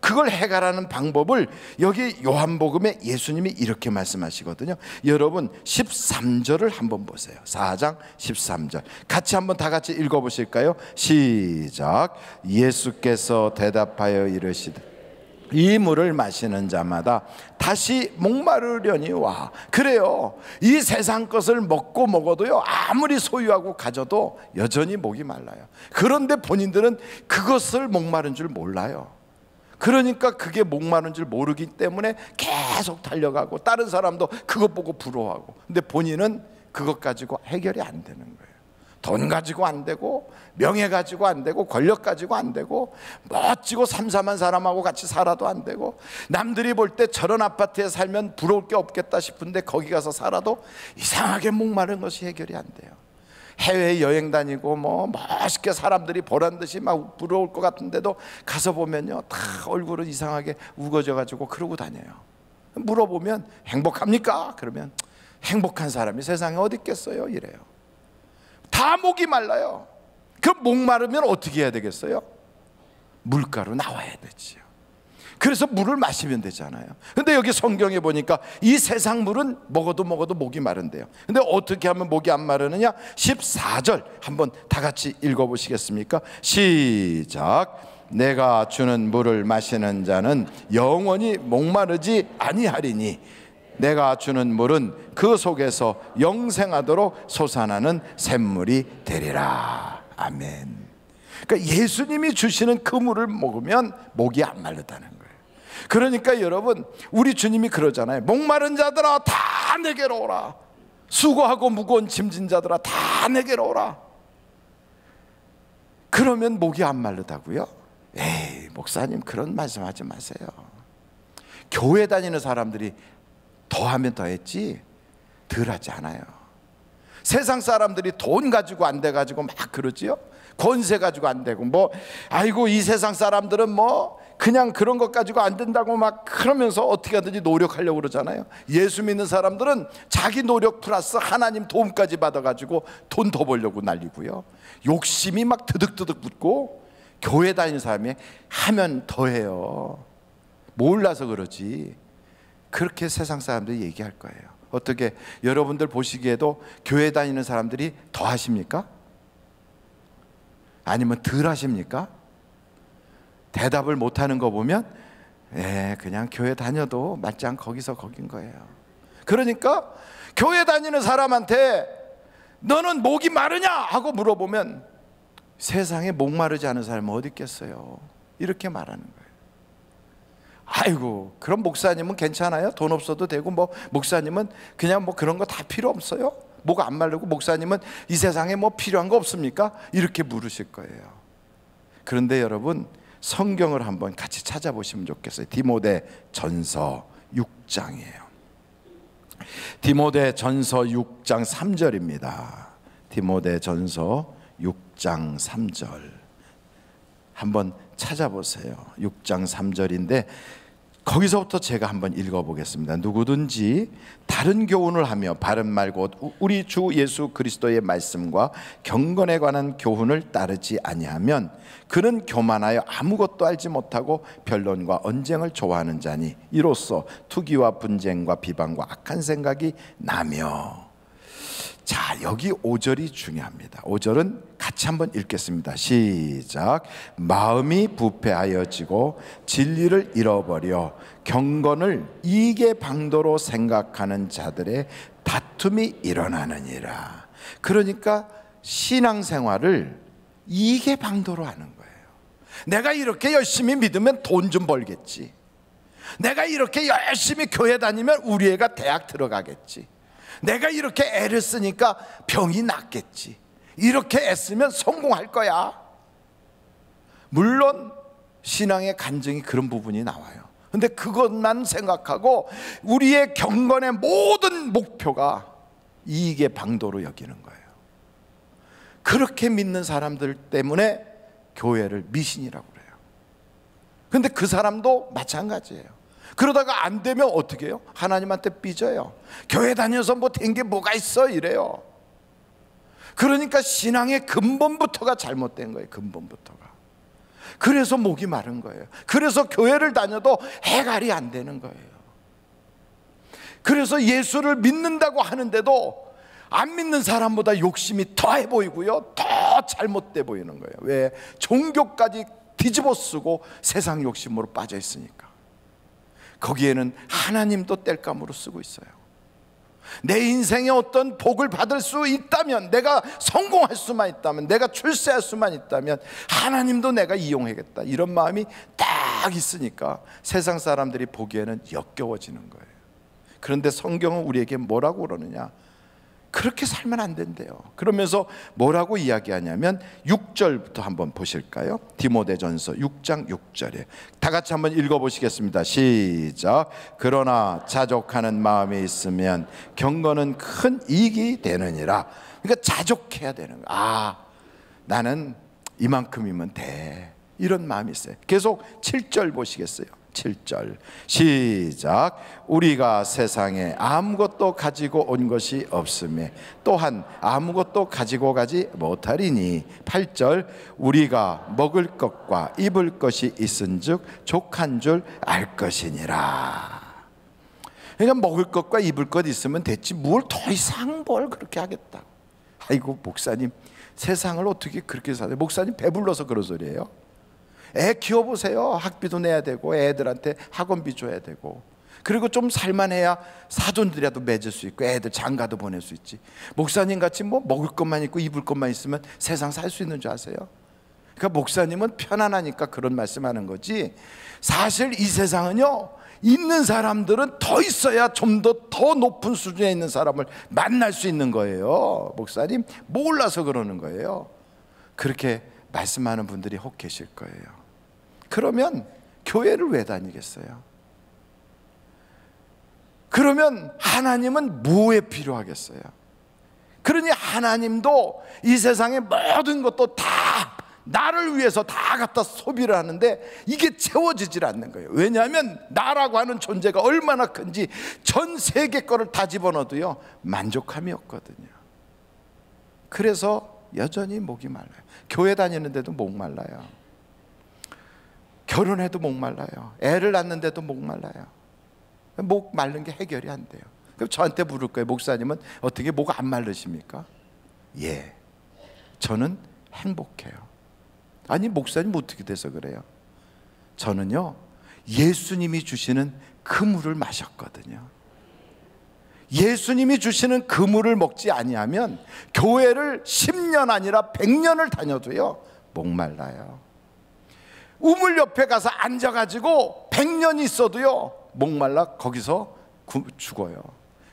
Speaker 10: 그걸 해결하는 방법을 여기 요한복음에 예수님이 이렇게 말씀하시거든요. 여러분 13절을 한번 보세요. 4장 13절 같이 한번 다 같이 읽어보실까요? 시작. 예수께서 대답하여 이르시되 이 물을 마시는 자마다 다시 목마르려니 와. 그래요. 이 세상 것을 먹어도요, 아무리 소유하고 가져도 여전히 목이 말라요. 그런데 본인들은 그것을 목마른 줄 몰라요. 그러니까 그게 목마른 줄 모르기 때문에 계속 달려가고 다른 사람도 그것 보고 부러워하고, 근데 본인은 그것 가지고 해결이 안 되는 거예요. 돈 가지고 안 되고, 명예 가지고 안 되고, 권력 가지고 안 되고, 멋지고 삼삼한 사람하고 같이 살아도 안 되고, 남들이 볼 때 저런 아파트에 살면 부러울 게 없겠다 싶은데 거기 가서 살아도 이상하게 목마른 것이 해결이 안 돼요. 해외 여행 다니고 뭐 멋있게 사람들이 보란 듯이 막 부러울 것 같은데도 가서 보면요, 다 얼굴은 이상하게 우거져 가지고 그러고 다녀요. 물어보면 행복합니까? 그러면 행복한 사람이 세상에 어디 있겠어요? 이래요. 다 목이 말라요. 그 목마르면 어떻게 해야 되겠어요? 물가로 나와야 되지요. 그래서 물을 마시면 되잖아요. 근데 여기 성경에 보니까 이 세상 물은 먹어도 목이 마른대요. 근데 어떻게 하면 목이 안 마르느냐? 14절 한번 다 같이 읽어보시겠습니까? 시작. 내가 주는 물을 마시는 자는 영원히 목마르지 아니하리니 내가 주는 물은 그 속에서 영생하도록 솟아나는 샘물이 되리라. 아멘. 그러니까 예수님이 주시는 그 물을 먹으면 목이 안 마르다는 거예요. 그러니까 여러분, 우리 주님이 그러잖아요. 목마른 자들아 다 내게로 오라. 수고하고 무거운 짐진 자들아 다 내게로 오라. 그러면 목이 안 마르다고요? 에이, 목사님 그런 말씀하지 마세요. 교회 다니는 사람들이 더하면 더했지 덜하지 않아요. 세상 사람들이 돈 가지고 안 돼 가지고 막 그러지요. 권세 가지고 안 되고 뭐 아이고 이 세상 사람들은 뭐 그냥 그런 것 가지고 안 된다고 막 그러면서 어떻게 하든지 노력하려고 그러잖아요. 예수 믿는 사람들은 자기 노력 플러스 하나님 도움까지 받아가지고 돈 더 벌려고 난리고요. 욕심이 막 드득드득 붙고, 교회 다니는 사람이 하면 더해요. 몰라서 그러지. 그렇게 세상 사람들이 얘기할 거예요. 어떻게 여러분들 보시기에도 교회 다니는 사람들이 더 하십니까? 아니면 덜 하십니까? 대답을 못하는 거 보면 그냥 교회 다녀도 말짱 거기서 거긴 거예요. 그러니까 교회 다니는 사람한테 너는 목이 마르냐 하고 물어보면 세상에 목 마르지 않은 사람은 어디 있겠어요? 이렇게 말하는 거예요. 아이고, 그럼 목사님은 괜찮아요? 돈 없어도 되고, 뭐 목사님은 그냥 뭐 그런 거 다 필요 없어요? 목 안 마르고 목사님은 이 세상에 뭐 필요한 거 없습니까? 이렇게 물으실 거예요. 그런데 여러분, 성경을 한번 같이 찾아보시면 좋겠어요. 디모데 전서 6장이에요. 디모데 전서 6장 3절입니다. 디모데 전서 6장 3절 한번 찾아보세요. 6장 3절인데 거기서부터 제가 한번 읽어보겠습니다. 누구든지 다른 교훈을 하며 바른 말 곧 우리 주 예수 그리스도의 말씀과 경건에 관한 교훈을 따르지 아니하면 그는 교만하여 아무것도 알지 못하고 변론과 언쟁을 좋아하는 자니 이로써 투기와 분쟁과 비방과 악한 생각이 나며. 자, 여기 5절이 중요합니다. 5절은 같이 한번 읽겠습니다. 시작. 마음이 부패하여지고 진리를 잃어버려 경건을 이익의 방도로 생각하는 자들의 다툼이 일어나느니라. 그러니까 신앙생활을 이익의 방도로 하는 거예요. 내가 이렇게 열심히 믿으면 돈 좀 벌겠지. 내가 이렇게 열심히 교회 다니면 우리 애가 대학 들어가겠지. 내가 이렇게 애를 쓰니까 병이 낫겠지. 이렇게 애쓰면 성공할 거야. 물론 신앙의 간증이 그런 부분이 나와요. 근데 그것만 생각하고 우리의 경건의 모든 목표가 이익의 방도로 여기는 거예요. 그렇게 믿는 사람들 때문에 교회를 미신이라고 그래요. 근데 그 사람도 마찬가지예요. 그러다가 안 되면 어떻게 해요? 하나님한테 삐져요. 교회 다녀서 뭐 된 게 뭐가 있어 이래요. 그러니까 신앙의 근본부터가 잘못된 거예요. 근본부터가. 그래서 목이 마른 거예요. 그래서 교회를 다녀도 해갈이 안 되는 거예요. 그래서 예수를 믿는다고 하는데도 안 믿는 사람보다 욕심이 더해 보이고요, 더 잘못돼 보이는 거예요. 왜? 종교까지 뒤집어 쓰고 세상 욕심으로 빠져 있으니까. 거기에는 하나님도 땔감으로 쓰고 있어요. 내 인생에 어떤 복을 받을 수 있다면, 내가 성공할 수만 있다면, 내가 출세할 수만 있다면 하나님도 내가 이용하겠다, 이런 마음이 딱 있으니까 세상 사람들이 보기에는 역겨워지는 거예요. 그런데 성경은 우리에게 뭐라고 그러느냐? 그렇게 살면 안 된대요. 그러면서 뭐라고 이야기하냐면 6절부터 한번 보실까요? 디모데전서 6장 6절에 다 같이 한번 읽어보시겠습니다. 시작. 그러나 자족하는 마음이 있으면 경건은 큰 이익이 되느니라. 그러니까 자족해야 되는 거야. 아, 나는 이만큼이면 돼, 이런 마음이 있어요. 계속 7절 보시겠어요? 7절 시작. 우리가 세상에 아무것도 가지고 온 것이 없음에 또한 아무것도 가지고 가지 못하리니. 8절 우리가 먹을 것과 입을 것이 있은즉 족한 줄 알 것이니라. 그러니까 먹을 것과 입을 것 있으면 됐지 뭘 더 이상 뭘 그렇게 하겠다. 아이고 목사님, 세상을 어떻게 그렇게 사세요? 목사님 배불러서 그런 소리예요? 애 키워보세요. 학비도 내야 되고 애들한테 학원비 줘야 되고, 그리고 좀 살만해야 사돈들이라도 맺을 수 있고 애들 장가도 보낼 수 있지. 목사님 같이 뭐 먹을 것만 있고 입을 것만 있으면 세상 살 수 있는 줄 아세요? 그러니까 목사님은 편안하니까 그런 말씀하는 거지, 사실 이 세상은요, 있는 사람들은 더 있어야 좀 더 높은 수준에 있는 사람을 만날 수 있는 거예요. 목사님 몰라서 그러는 거예요. 그렇게 말씀하는 분들이 혹 계실 거예요. 그러면 교회를 왜 다니겠어요? 그러면 하나님은 뭐에 필요하겠어요? 그러니 하나님도 이 세상의 모든 것도 다 나를 위해서 다 갖다 소비를 하는데 이게 채워지질 않는 거예요. 왜냐하면 나라고 하는 존재가 얼마나 큰지 전 세계 거를 다 집어넣어도요 만족함이 없거든요. 그래서 여전히 목이 말라요. 교회 다니는데도 목 말라요. 결혼해도 목 말라요. 애를 낳는데도 목 말라요. 목 마른 게 해결이 안 돼요. 그럼 저한테 물을 거예요. 목사님은 어떻게 목 안 마르십니까? 예, 저는 행복해요. 아니 목사님 어떻게 돼서 그래요? 저는요 예수님이 주시는 그 물을 마셨거든요. 예수님이 주시는 그 물을 먹지 아니하면 교회를 10년 아니라 100년을 다녀도요 목말라요. 우물 옆에 가서 앉아가지고 100년 있어도요 목말라 거기서 죽어요.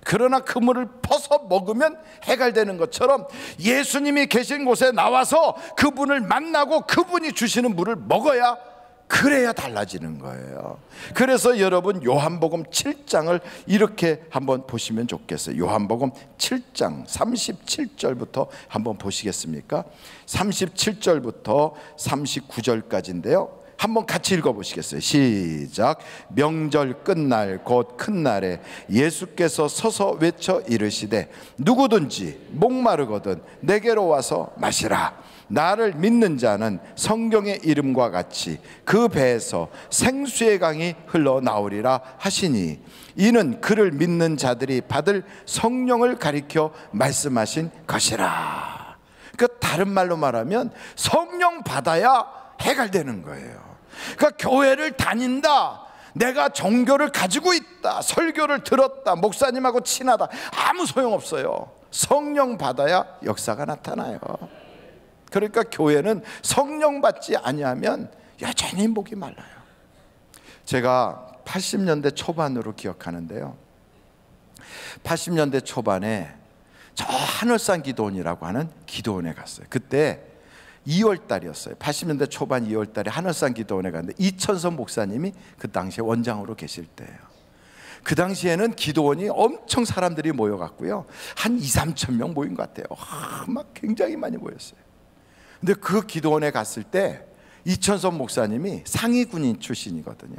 Speaker 10: 그러나 그 물을 퍼서 먹으면 해갈되는 것처럼 예수님이 계신 곳에 나와서 그분을 만나고 그분이 주시는 물을 먹어야, 그래야 달라지는 거예요. 그래서 여러분 요한복음 7장을 이렇게 한번 보시면 좋겠어요. 요한복음 7장 37절부터 한번 보시겠습니까? 37절부터 39절까지인데요 한번 같이 읽어보시겠어요? 시작. 명절 끝날 곧 큰 날에 예수께서 서서 외쳐 이르시되 누구든지 목마르거든 내게로 와서 마시라. 나를 믿는 자는 성경의 이름과 같이 그 배에서 생수의 강이 흘러나오리라 하시니 이는 그를 믿는 자들이 받을 성령을 가리켜 말씀하신 것이라. 그 다른 말로 말하면 성령 받아야 해결되는 거예요. 그러니까 교회를 다닌다, 내가 종교를 가지고 있다, 설교를 들었다, 목사님하고 친하다, 아무 소용없어요. 성령 받아야 역사가 나타나요. 그러니까 교회는 성령 받지 아니하면 여전히 목이 말라요. 제가 80년대 초반으로 기억하는데요 80년대 초반에 저 하늘산 기도원이라고 하는 기도원에 갔어요. 그때 2월 달이었어요. 80년대 초반 2월 달에 하늘산 기도원에 갔는데 이천선 목사님이 그 당시에 원장으로 계실 때예요. 그 당시에는 기도원이 엄청 사람들이 모여갔고요 한 2~3천 명 모인 것 같아요. 막 굉장히 많이 모였어요. 근데 그 기도원에 갔을 때 이천선 목사님이 상위 군인 출신이거든요.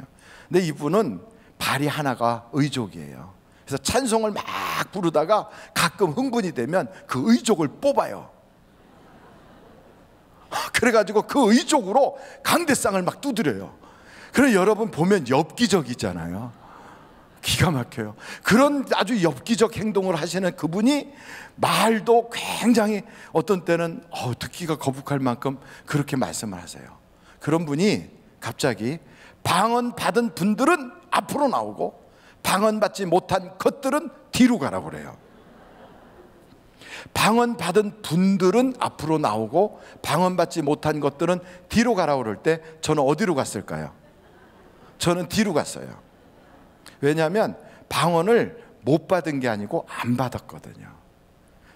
Speaker 10: 근데 이분은 발이 하나가 의족이에요. 그래서 찬송을 막 부르다가 가끔 흥분이 되면 그 의족을 뽑아요. 그래가지고 그 의족으로 강대상을 막 두드려요. 그래서 여러분 보면 엽기적이잖아요. 기가 막혀요. 그런 아주 엽기적 행동을 하시는 그분이 말도 굉장히 어떤 때는 듣기가 거북할 만큼 그렇게 말씀을 하세요. 그런 분이 갑자기 방언 받은 분들은 앞으로 나오고 방언 받지 못한 것들은 뒤로 가라고 그래요. 방언 받은 분들은 앞으로 나오고 방언 받지 못한 것들은 뒤로 가라고 그럴 때 저는 어디로 갔을까요? 저는 뒤로 갔어요. 왜냐하면 방언을 못 받은 게 아니고 안 받았거든요.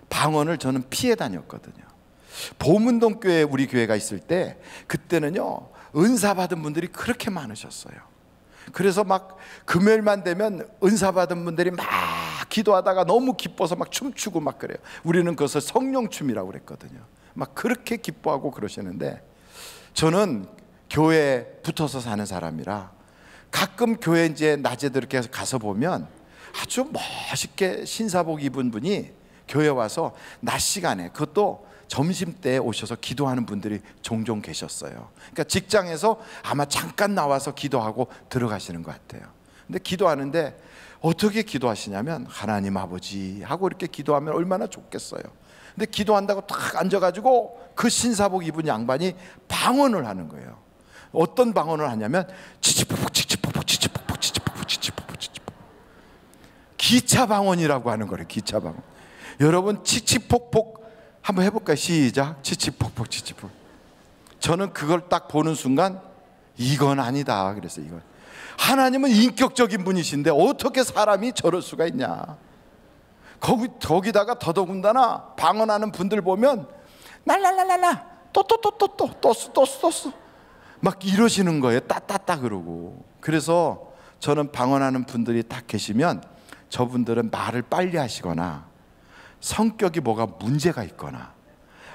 Speaker 10: 방언을 저는 피해 다녔거든요. 보문동교회 우리 교회가 있을 때 그때는요 은사 받은 분들이 그렇게 많으셨어요. 그래서 막 금요일만 되면 은사 받은 분들이 막 기도하다가 너무 기뻐서 막 춤추고 막 그래요. 우리는 그것을 성령춤이라고 그랬거든요. 막 그렇게 기뻐하고 그러시는데 저는 교회에 붙어서 사는 사람이라 가끔 교회 이제 낮에 이렇게 가서 보면 아주 멋있게 신사복 입은 분이 교회 와서 낮 시간에, 그것도 점심때에 오셔서 기도하는 분들이 종종 계셨어요. 그러니까 직장에서 아마 잠깐 나와서 기도하고 들어가시는 것 같아요. 근데 기도하는데 어떻게 기도하시냐면 하나님 아버지 하고 이렇게 기도하면 얼마나 좋겠어요. 근데 기도한다고 딱 앉아가지고 그 신사복 입은 양반이 방언을 하는 거예요. 어떤 방언을 하냐면 치치폭폭 치치폭폭 치치폭폭 치치폭폭 치치폭폭 치치폭폭, 기차 방언이라고 하는 거예요. 기차 방언. 여러분 치치폭폭 한번 해볼까요? 시작. 치치폭폭 치치폭. 저는 그걸 딱 보는 순간 이건 아니다 그랬어요. 이건 하나님은 인격적인 분이신데 어떻게 사람이 저럴 수가 있냐. 거기다가 더더군다나 방언하는 분들 보면 날랄랄랄라 또스 막 이러시는 거예요. 따따따 그러고. 그래서 저는 방언하는 분들이 딱 계시면 저분들은 말을 빨리 하시거나 성격이 뭐가 문제가 있거나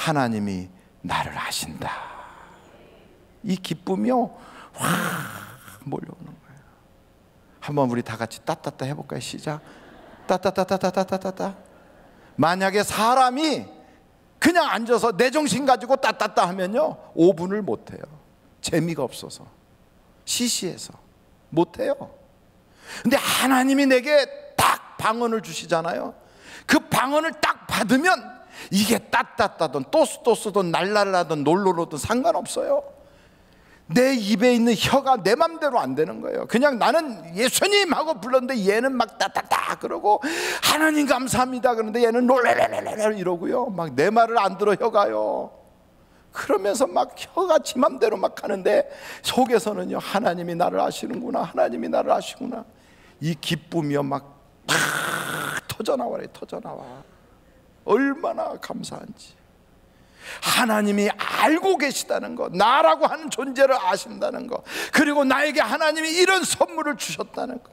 Speaker 10: 하나님이 나를 아신다. 이 기쁨이요 확 몰려오는 거예요. 한번 우리 다 같이 따따따 해볼까요? 시작. 따따따따따따따따. 만약에 사람이 그냥 앉아서 내 정신 가지고 따따따 하면요 5분을 못해요. 재미가 없어서, 시시해서 못해요. 근데 하나님이 내게 딱 방언을 주시잖아요. 그 방언을 딱 받으면 이게 따따따든 또스또스든 날랄라든 놀로로든 상관없어요. 내 입에 있는 혀가 내 맘대로 안 되는 거예요. 그냥 나는 예수님 하고 불렀는데 얘는 막 따따따 그러고 하나님 감사합니다 그러는데 얘는 놀래래래래 이러고요. 막 내 말을 안 들어 혀가요. 그러면서 막 혀가 지 맘대로 막 하는데 속에서는요 하나님이 나를 아시는구나, 하나님이 나를 아시구나. 이 기쁨이요 막 터져나와요. 터져나와. 얼마나 감사한지. 하나님이 알고 계시다는 것, 나라고 하는 존재를 아신다는 것, 그리고 나에게 하나님이 이런 선물을 주셨다는 것,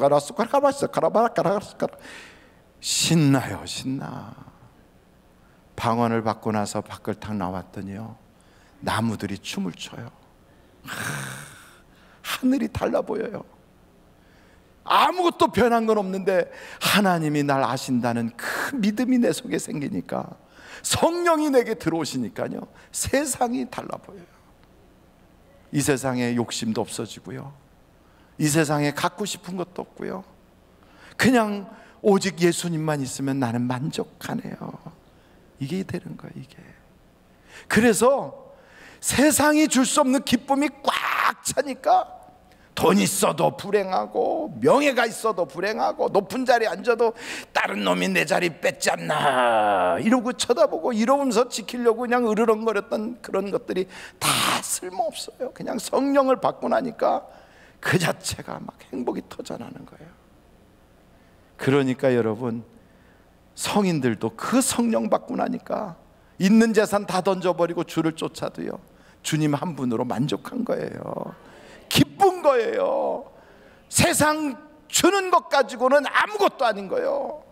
Speaker 10: 가라스 가라바스 가라바라가라스 가라. 신나요, 신나. 방언을 받고 나서 밖을 탁 나왔더니요, 나무들이 춤을 춰요. 하늘이 달라 보여요. 아무것도 변한 건 없는데 하나님이 날 아신다는 그 믿음이 내 속에 생기니까, 성령이 내게 들어오시니까요, 세상이 달라 보여요. 이 세상에 욕심도 없어지고요, 이 세상에 갖고 싶은 것도 없고요, 그냥 오직 예수님만 있으면 나는 만족하네요. 이게 되는 거예요, 이게. 그래서 세상이 줄 수 없는 기쁨이 꽉 차니까 돈 있어도 불행하고, 명예가 있어도 불행하고, 높은 자리에 앉아도 다른 놈이 내 자리 뺏지 않나 이러고 쳐다보고, 이러면서 지키려고 그냥 으르렁거렸던 그런 것들이 다 쓸모없어요. 그냥 성령을 받고 나니까 그 자체가 막 행복이 터져나는 거예요. 그러니까 여러분, 성인들도 그 성령 받고 나니까 있는 재산 다 던져버리고 주를 쫓아도요, 주님 한 분으로 만족한 거예요. 기쁜 거예요. 세상 주는 것 가지고는 아무것도 아닌 거예요.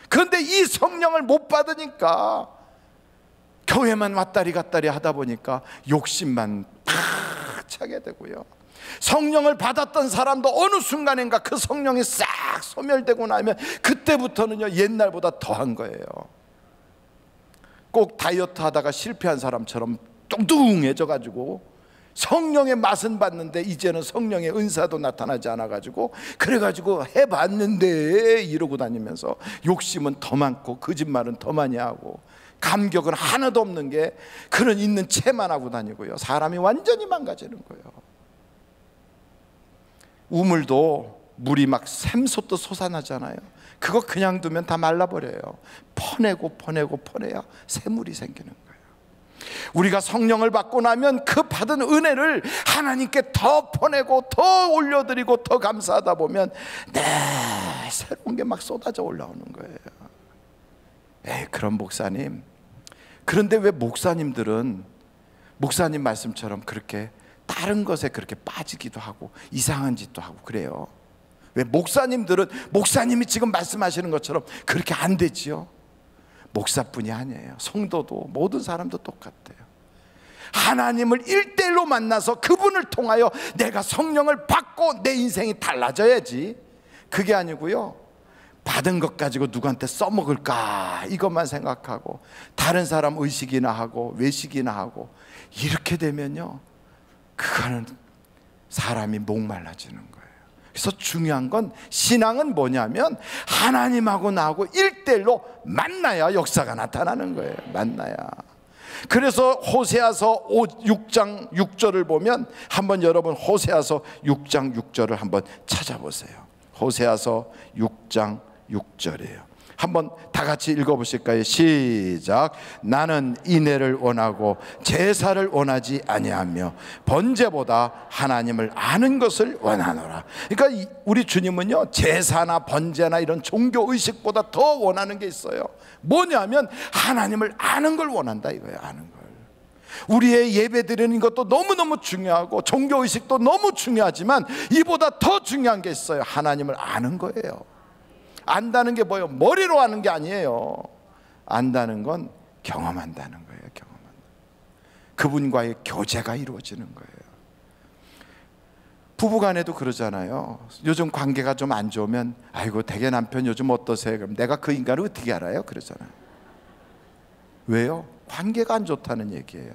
Speaker 10: 그런데 이 성령을 못 받으니까, 교회만 왔다리 갔다리 하다 보니까 욕심만 팍 차게 되고요, 성령을 받았던 사람도 어느 순간인가 그 성령이 싹 소멸되고 나면 그때부터는요, 옛날보다 더한 거예요. 꼭 다이어트 하다가 실패한 사람처럼 뚱뚱해져 가지고 성령의 맛은 봤는데 이제는 성령의 은사도 나타나지 않아 가지고, 그래 가지고 해봤는데 이러고 다니면서 욕심은 더 많고 거짓말은 더 많이 하고 감격은 하나도 없는 게 그런 있는 채만 하고 다니고요, 사람이 완전히 망가지는 거예요. 우물도 물이 막 샘솟듯 솟아나잖아요. 그거 그냥 두면 다 말라버려요. 퍼내야 새물이 생기는 거예요. 우리가 성령을 받고 나면 그 받은 은혜를 하나님께 더 퍼내고 더 올려드리고 더 감사하다 보면 새로운 게 막 쏟아져 올라오는 거예요. 에이, 그런 목사님. 그런데 왜 목사님들은 목사님 말씀처럼 그렇게 다른 것에 그렇게 빠지기도 하고 이상한 짓도 하고 그래요? 왜 목사님들은 목사님이 지금 말씀하시는 것처럼 그렇게 안 되지요? 목사뿐이 아니에요. 성도도 모든 사람도 똑같아요. 하나님을 1대1로 만나서 그분을 통하여 내가 성령을 받고 내 인생이 달라져야지, 그게 아니고요, 받은 것 가지고 누구한테 써먹을까 이것만 생각하고 다른 사람 의식이나 하고 외식이나 하고 이렇게 되면요, 그거는 사람이 목말라지는 거예요. 그래서 중요한 건, 신앙은 뭐냐면 하나님하고 나하고 1대1로 만나야 역사가 나타나는 거예요. 만나야. 그래서 호세아서 6장 6절을 보면, 한번 여러분 호세아서 6장 6절을 한번 찾아보세요. 호세아서 6장 6절이에요. 한번 다 같이 읽어보실까요? 시작. 나는 인애를 원하고 제사를 원하지 아니하며 번제보다 하나님을 아는 것을 원하노라. 그러니까 우리 주님은요, 제사나 번제나 이런 종교 의식보다 더 원하는 게 있어요. 뭐냐면 하나님을 아는 걸 원한다 이거예요. 아는 걸. 우리의 예배 드리는 것도 너무너무 중요하고 종교 의식도 너무 중요하지만 이보다 더 중요한 게 있어요. 하나님을 아는 거예요. 안다는 게 뭐예요? 머리로 아는 게 아니에요. 안다는 건 경험한다는 거예요. 경험한다. 그분과의 교제가 이루어지는 거예요. 부부간에도 그러잖아요. 요즘 관계가 좀 안 좋으면 아이고 대개 남편 요즘 어떠세요? 그럼 내가 그 인간을 어떻게 알아요? 그러잖아요. 왜요? 관계가 안 좋다는 얘기예요.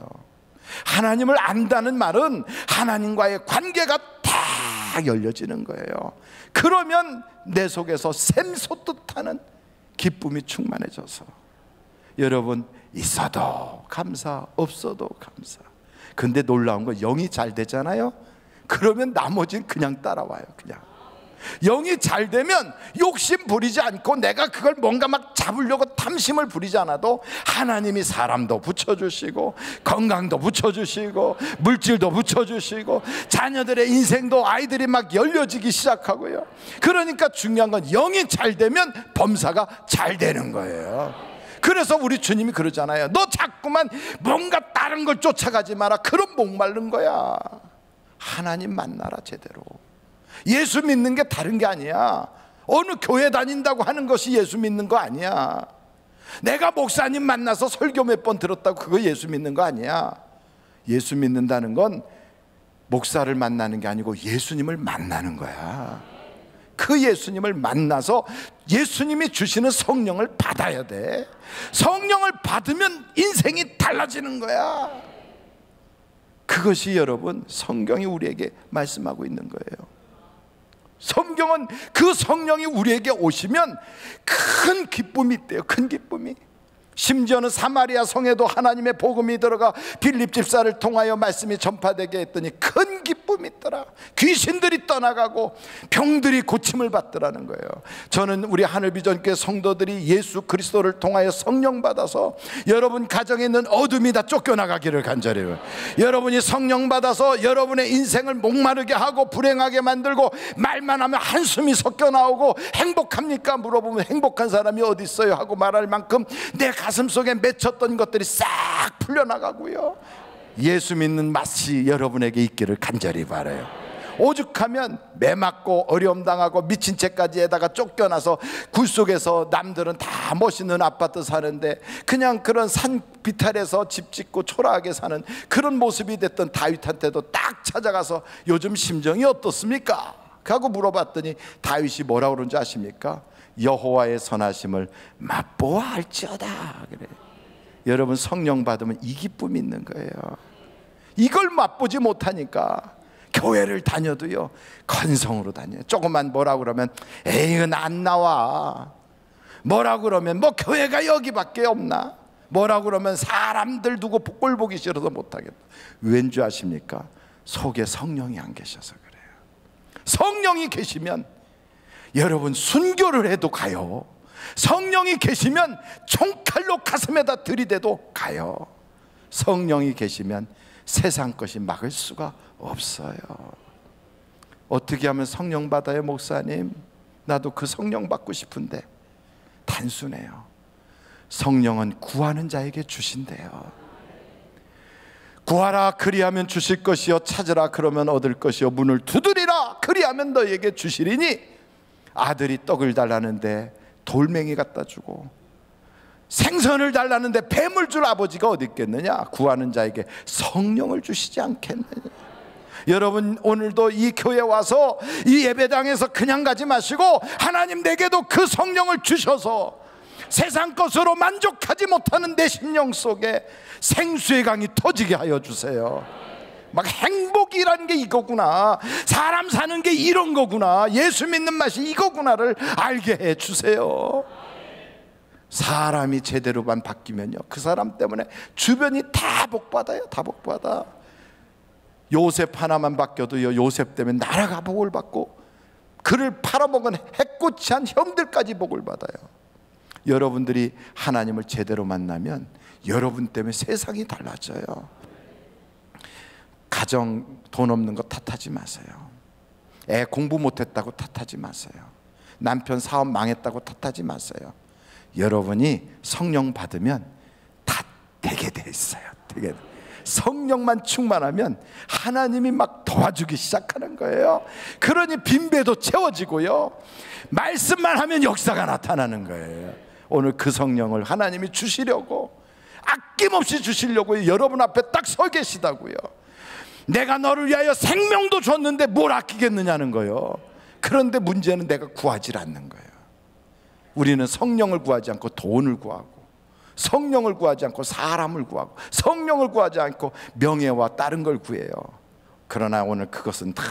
Speaker 10: 하나님을 안다는 말은 하나님과의 관계가 딱 열려지는 거예요. 그러면 내 속에서 샘솟듯 하는 기쁨이 충만해져서, 여러분, 있어도 감사, 없어도 감사. 근데 놀라운 건 영이 잘 되잖아요. 그러면 나머지는 그냥 따라와요. 그냥 영이 잘 되면 욕심 부리지 않고 내가 그걸 뭔가 막 잡으려고 탐심을 부리지 않아도 하나님이 사람도 붙여주시고 건강도 붙여주시고 물질도 붙여주시고 자녀들의 인생도 아이들이 막 열려지기 시작하고요. 그러니까 중요한 건 영이 잘 되면 범사가 잘 되는 거예요. 그래서 우리 주님이 그러잖아요. 너 자꾸만 뭔가 다른 걸 쫓아가지 마라. 그럼 목마른 거야. 하나님 만나라 제대로. 예수 믿는 게 다른 게 아니야. 어느 교회 다닌다고 하는 것이 예수 믿는 거 아니야. 내가 목사님 만나서 설교 몇 번 들었다고 그거 예수 믿는 거 아니야. 예수 믿는다는 건 목사를 만나는 게 아니고 예수님을 만나는 거야. 그 예수님을 만나서 예수님이 주시는 성령을 받아야 돼. 성령을 받으면 인생이 달라지는 거야. 그것이 여러분 성경이 우리에게 말씀하고 있는 거예요. 성경은 그 성령이 우리에게 오시면 큰 기쁨이 있대요. 큰 기쁨이. 심지어는 사마리아 성에도 하나님의 복음이 들어가 빌립 집사를 통하여 말씀이 전파되게 했더니 큰 기쁨이 있더라. 귀신들이 떠나가고 병들이 고침을 받더라는 거예요. 저는 우리 하늘비전교회 성도들이 예수 그리스도를 통하여 성령 받아서 여러분 가정에 있는 어둠이 다 쫓겨나가기를 간절해요. 여러분이 성령 받아서 여러분의 인생을 목마르게 하고 불행하게 만들고 말만 하면 한숨이 섞여 나오고 행복합니까? 물어보면 행복한 사람이 어디 있어요? 하고 말할 만큼 내 가슴속에 맺혔던 것들이 싹 풀려나가고요. 예수 믿는 맛이 여러분에게 있기를 간절히 바라요. 오죽하면 매 맞고 어려움 당하고 미친 채까지 에다가 쫓겨나서 굴 속에서 남들은 다 멋있는 아파트 사는데 그냥 그런 산 비탈에서 집 짓고 초라하게 사는 그런 모습이 됐던 다윗한테도 딱 찾아가서 요즘 심정이 어떻습니까? 하고 물어봤더니 다윗이 뭐라고 그런지 아십니까? 여호와의 선하심을 맛보아 알지어다 그래. 여러분 성령 받으면 이 기쁨이 있는 거예요. 이걸 맛보지 못하니까 교회를 다녀도요 건성으로 다녀요. 조금만 뭐라고 그러면 에이은 안 나와. 뭐라고 그러면 뭐 교회가 여기밖에 없나. 뭐라고 그러면 사람들 두고 꼴 보기 싫어서 못하겠다. 왠 줄 아십니까? 속에 성령이 안 계셔서 그래요. 성령이 계시면 여러분 순교를 해도 가요. 성령이 계시면 총칼로 가슴에다 들이대도 가요. 성령이 계시면 세상 것이 막을 수가 없어요. 어떻게 하면 성령 받아요 목사님? 나도 그 성령 받고 싶은데 단순해요. 성령은 구하는 자에게 주신대요. 구하라 그리하면 주실 것이요 찾으라 그러면 얻을 것이요 문을 두드리라 그리하면 너에게 주시리니. 아들이 떡을 달라는데 돌멩이 갖다 주고 생선을 달라는데 뱀을 줄 아버지가 어디 있겠느냐. 구하는 자에게 성령을 주시지 않겠느냐. 여러분 오늘도 이 교회 와서 이 예배당에서 그냥 가지 마시고 하나님 내게도 그 성령을 주셔서 세상 것으로 만족하지 못하는 내 심령 속에 생수의 강이 터지게 하여 주세요. 막 행복이라는 게 이거구나, 사람 사는 게 이런 거구나, 예수 믿는 맛이 이거구나를 알게 해 주세요. 사람이 제대로만 바뀌면요 그 사람 때문에 주변이 다 복받아요. 다 복받아. 요셉 하나만 바뀌어도요 요셉 때문에 나라가 복을 받고 그를 팔아먹은 해꽃이 한 형들까지 복을 받아요. 여러분들이 하나님을 제대로 만나면 여러분 때문에 세상이 달라져요. 가정 돈 없는 거 탓하지 마세요. 애 공부 못했다고 탓하지 마세요. 남편 사업 망했다고 탓하지 마세요. 여러분이 성령 받으면 다 되게 돼 있어요. 되게. 성령만 충만하면 하나님이 막 도와주기 시작하는 거예요. 그러니 빈배도 채워지고요 말씀만 하면 역사가 나타나는 거예요. 오늘 그 성령을 하나님이 주시려고 아낌없이 주시려고 여러분 앞에 딱 서 계시다고요. 내가 너를 위하여 생명도 줬는데 뭘 아끼겠느냐는 거예요. 그런데 문제는 내가 구하지 않는 거예요. 우리는 성령을 구하지 않고 돈을 구하고, 성령을 구하지 않고 사람을 구하고, 성령을 구하지 않고 명예와 다른 걸 구해요. 그러나 오늘 그것은 다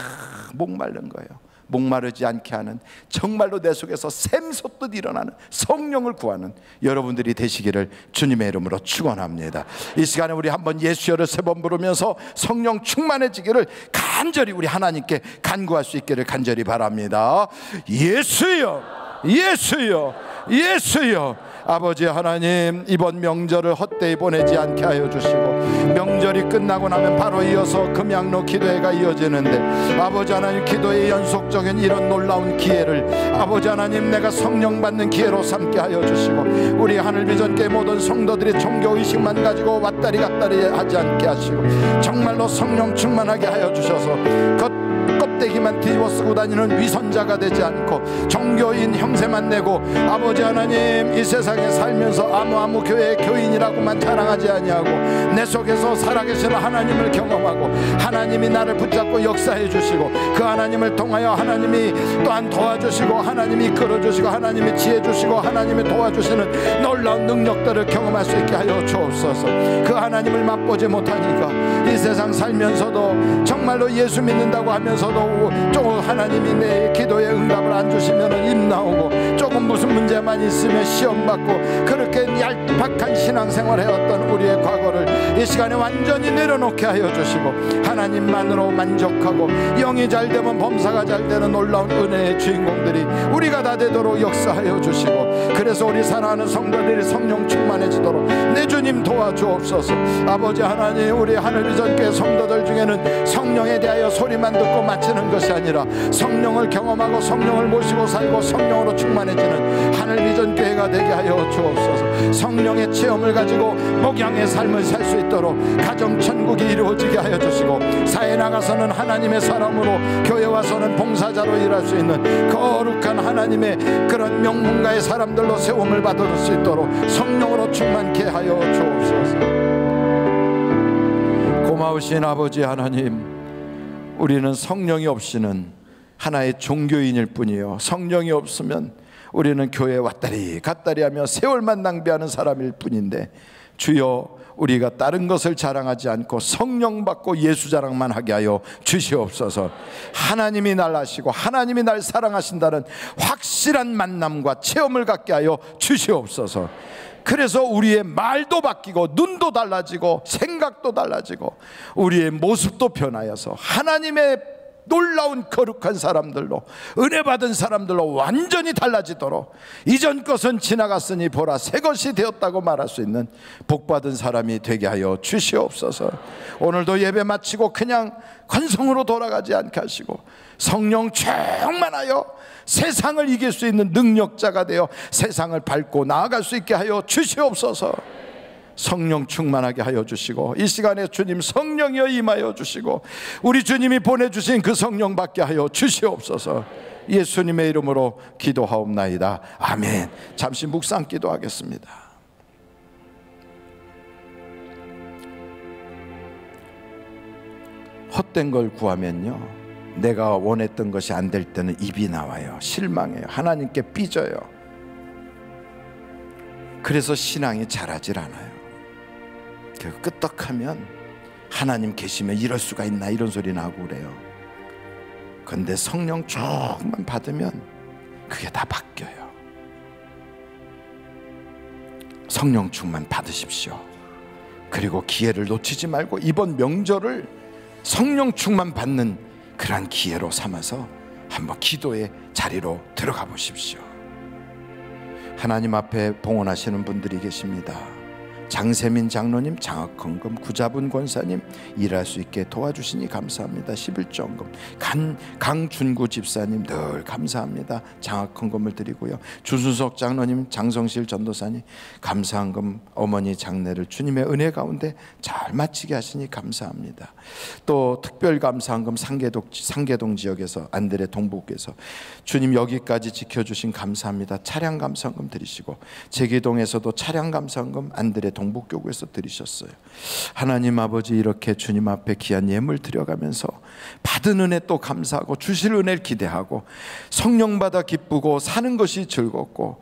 Speaker 10: 목마른 거예요. 목마르지 않게 하는, 정말로 내 속에서 샘솟듯 일어나는 성령을 구하는 여러분들이 되시기를 주님의 이름으로 축원합니다. 이 시간에 우리 한번 예수여를 3번 부르면서 성령 충만해지기를 간절히 우리 하나님께 간구할 수 있기를 간절히 바랍니다. 예수여, 예수여, 예수여. 아버지 하나님, 이번 명절을 헛되이 보내지 않게 하여 주시고, 명절이 끝나고 나면 바로 이어서 금양로 기도회가 이어지는데, 아버지 하나님, 기도의 연속적인 이런 놀라운 기회를 아버지 하나님 내가 성령 받는 기회로 삼게 하여 주시고, 우리 하늘비전교회 모든 성도들이 종교의식만 가지고 왔다리 갔다리 하지 않게 하시고, 정말로 성령 충만하게 하여 주셔서 껍데기만 뒤집어 쓰고 다니는 위선자가 되지 않고 종교인 형세만 내고, 아버지 하나님, 이 세상에 살면서 아무 교회의 교인이라고만 자랑하지 아니하고 내 속에서 살아계시는 하나님을 경험하고, 하나님이 나를 붙잡고 역사해 주시고, 그 하나님을 통하여 하나님이 또한 도와주시고, 하나님이 이끌어주시고, 하나님이 지혜 주시고, 하나님이 도와주시는 놀라운 능력들을 경험할 수 있게 하여 주옵소서. 그 하나님을 맛보지 못하니까 이 세상 살면서도 정말로 예수 믿는다고 하면서도 조금 하나님이 내 기도에 응답을 안 주시면 입 나오고, 조금 무슨 문제만 있으면 시험 받고, 그렇게 얄팍한 신앙생활 해왔던 우리의 과거를 이 시간에 완전히 내려놓게 하여 주시고, 하나님만으로 만족하고 영이 잘 되면 범사가 잘 되는 놀라운 은혜의 주인공들이 우리가 다 되도록 역사하여 주시고, 그래서 우리 사랑하는 성도들이 성령 충만해지도록 내 주님 도와주옵소서. 아버지 하나님, 우리 하늘비전교회 성도들 중에는 성령에 대하여 소리만 듣고 마치는 것이 아니라 성령을 경험하고 성령을 모시고 살고 성령으로 충만해지는 하늘비전교회가 되게 하여 주옵소서. 성령의 체험을 가지고 목양의 삶을 살 수 있도록 가정천국이 이루어지게 하여 주시고, 사회 나가서는 하나님의 사람으로, 교회 와서는 봉사자로 일할 수 있는 거룩한 하나님의 그런 명문가의 사람들로 세움을 받을 수 있도록 성령으로 충만케 하여 주옵소서. 고마우신 아버지 하나님, 우리는 성령이 없이는 하나의 종교인일 뿐이요, 성령이 없으면 우리는 교회에 왔다리 갔다리 하며 세월만 낭비하는 사람일 뿐인데, 주여, 우리가 다른 것을 자랑하지 않고 성령 받고 예수 자랑만 하게 하여 주시옵소서. 하나님이 날 아시고 하나님이 날 사랑하신다는 확실한 만남과 체험을 갖게 하여 주시옵소서. 그래서 우리의 말도 바뀌고 눈도 달라지고 생각도 달라지고 우리의 모습도 변하여서 하나님의 놀라운 거룩한 사람들로, 은혜 받은 사람들로 완전히 달라지도록, 이전 것은 지나갔으니 보라 새 것이 되었다고 말할 수 있는 복받은 사람이 되게 하여 주시옵소서. 오늘도 예배 마치고 그냥 관성으로 돌아가지 않게 하시고, 성령 충만하여 세상을 이길 수 있는 능력자가 되어 세상을 밟고 나아갈 수 있게 하여 주시옵소서. 성령 충만하게 하여 주시고, 이 시간에 주님 성령이여 임하여 주시고, 우리 주님이 보내주신 그 성령 받게 하여 주시옵소서. 예수님의 이름으로 기도하옵나이다. 아멘. 잠시 묵상 기도하겠습니다. 헛된 걸 구하면요, 내가 원했던 것이 안 될 때는 입이 나와요. 실망해요. 하나님께 삐져요. 그래서 신앙이 자라질 않아요. 끄떡하면 하나님 계시면 이럴 수가 있나 이런 소리 나고 그래요. 그런데 성령 조금만 받으면 그게 다 바뀌어요. 성령 충만 받으십시오. 그리고 기회를 놓치지 말고 이번 명절을 성령 충만 받는 그러한 기회로 삼아서 한번 기도의 자리로 들어가 보십시오. 하나님 앞에 봉헌하시는 분들이 계십니다. 장세민 장로님, 장학헌금, 구자분 권사님 일할 수 있게 도와주시니 감사합니다. 11조헌금, 강준구 집사님 늘 감사합니다. 장학헌금을 드리고요. 주순석 장로님, 장성실 전도사님 감사헌금, 어머니 장례를 주님의 은혜 가운데 잘 마치게 하시니 감사합니다. 또 특별 감사헌금 상계동 지역에서 안드레 동북에서 주님 여기까지 지켜주신 감사합니다. 차량 감사헌금 드리시고, 제기동에서도 차량 감사헌금 안드레 동북교구에서 드리셨어요. 하나님 아버지, 이렇게 주님 앞에 귀한 예물 드려가면서 받은 은혜 또 감사하고 주실 은혜를 기대하고 성령 받아 기쁘고 사는 것이 즐겁고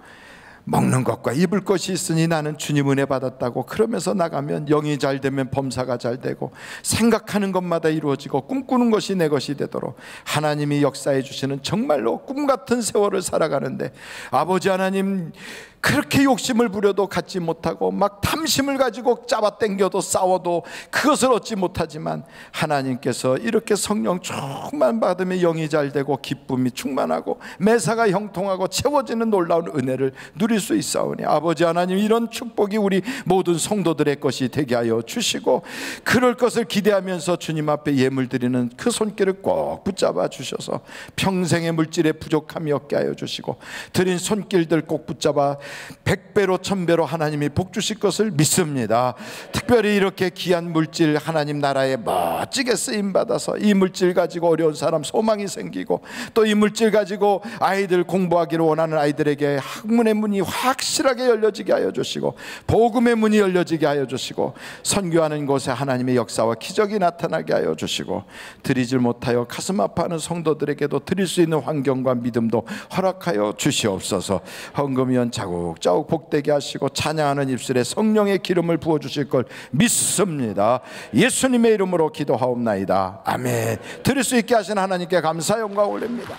Speaker 10: 먹는 것과 입을 것이 있으니 나는 주님 은혜 받았다고 그러면서 나가면 영이 잘 되면 범사가 잘 되고 생각하는 것마다 이루어지고 꿈꾸는 것이 내 것이 되도록 하나님이 역사해 주시는 정말로 꿈 같은 세월을 살아가는데 아버지 하나님 그렇게 욕심을 부려도 갖지 못하고 막 탐심을 가지고 잡아당겨도 싸워도 그것을 얻지 못하지만 하나님께서 이렇게 성령 충만 받으면 영이 잘 되고 기쁨이 충만하고 매사가 형통하고 채워지는 놀라운 은혜를 누릴 수 있사오니 아버지 하나님 이런 축복이 우리 모든 성도들의 것이 되게 하여 주시고 그럴 것을 기대하면서 주님 앞에 예물 드리는 그 손길을 꼭 붙잡아 주셔서 평생의 물질에 부족함이 없게 하여 주시고 드린 손길들 꼭 붙잡아 100배로 1000배로 하나님이 복 주실 것을 믿습니다. 특별히 이렇게 귀한 물질 하나님 나라에 멋지게 쓰임받아서 이 물질 가지고 어려운 사람 소망이 생기고 또 이 물질 가지고 아이들 공부하기를 원하는 아이들에게 학문의 문이 확실하게 열려지게 하여 주시고 복음의 문이 열려지게 하여 주시고 선교하는 곳에 하나님의 역사와 기적이 나타나게 하여 주시고 드리질 못하여 가슴 아파하는 성도들에게도 드릴 수 있는 환경과 믿음도 허락하여 주시옵소서. 헌금위원 자국자국 복되게 하시고 찬양하는 입술에 성령의 기름을 부어주실 걸 믿습니다. 예수님의 이름으로 기도하옵나이다. 아멘. 드릴 수 있게 하신 하나님께 감사 영광 올립니다.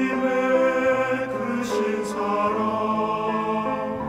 Speaker 11: 주님의 크신 사랑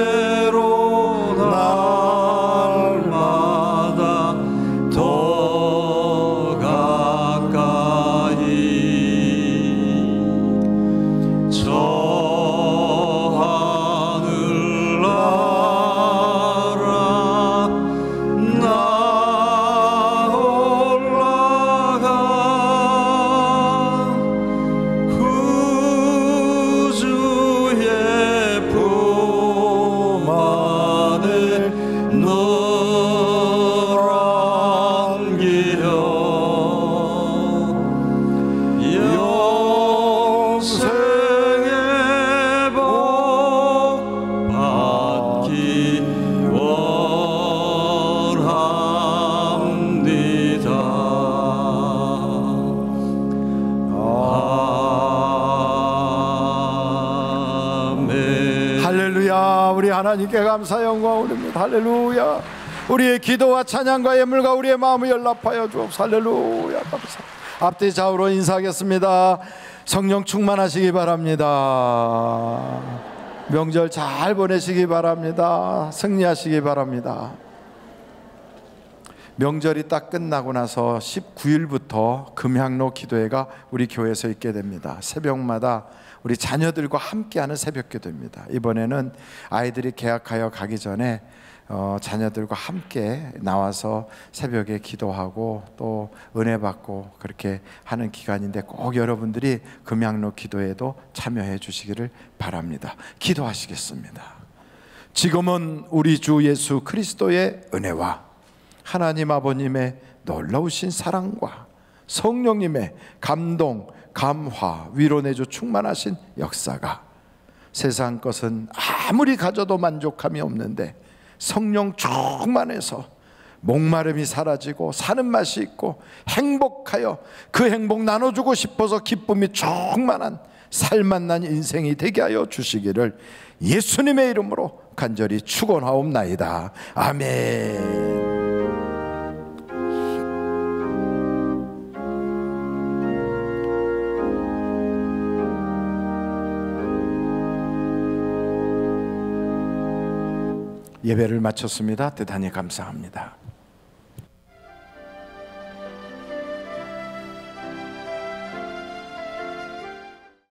Speaker 8: 주께로 날마다 더 가까이 저 하늘 나라 나 올라가 구주의 품 안에 널 안기려 영생의 복 받기 원합니다. 아멘.
Speaker 10: 할렐루야. 우리 하나님께 감사 영광 올립니다. 할렐루야. 우리의 기도와 찬양과 예물과 우리의 마음을 연락하여 주옵소서. 할렐루야. 감사. 앞뒤 좌우로 인사하겠습니다. 성령 충만하시기 바랍니다. 명절 잘 보내시기 바랍니다. 승리하시기 바랍니다. 명절이 딱 끝나고 나서 19일부터 금향로 기도회가 우리 교회에서 있게 됩니다. 새벽마다 우리 자녀들과 함께하는 새벽기도입니다. 이번에는 아이들이 개학하여 가기 전에 자녀들과 함께 나와서 새벽에 기도하고 또 은혜 받고 그렇게 하는 기간인데 꼭 여러분들이 금향로 기도에도 참여해 주시기를 바랍니다. 기도하시겠습니다. 지금은 우리 주 예수 그리스도의 은혜와 하나님 아버님의 놀라우신 사랑과 성령님의 감동, 감화, 위로내주 충만하신 역사가 세상 것은 아무리 가져도 만족함이 없는데 성령 충만해서 목마름이 사라지고 사는 맛이 있고 행복하여 그 행복 나눠주고 싶어서 기쁨이 충만한 살맛난 인생이 되게 하여 주시기를 예수님의 이름으로 간절히 축원하옵나이다. 아멘. 예배를 마쳤습니다. 대단히 감사합니다.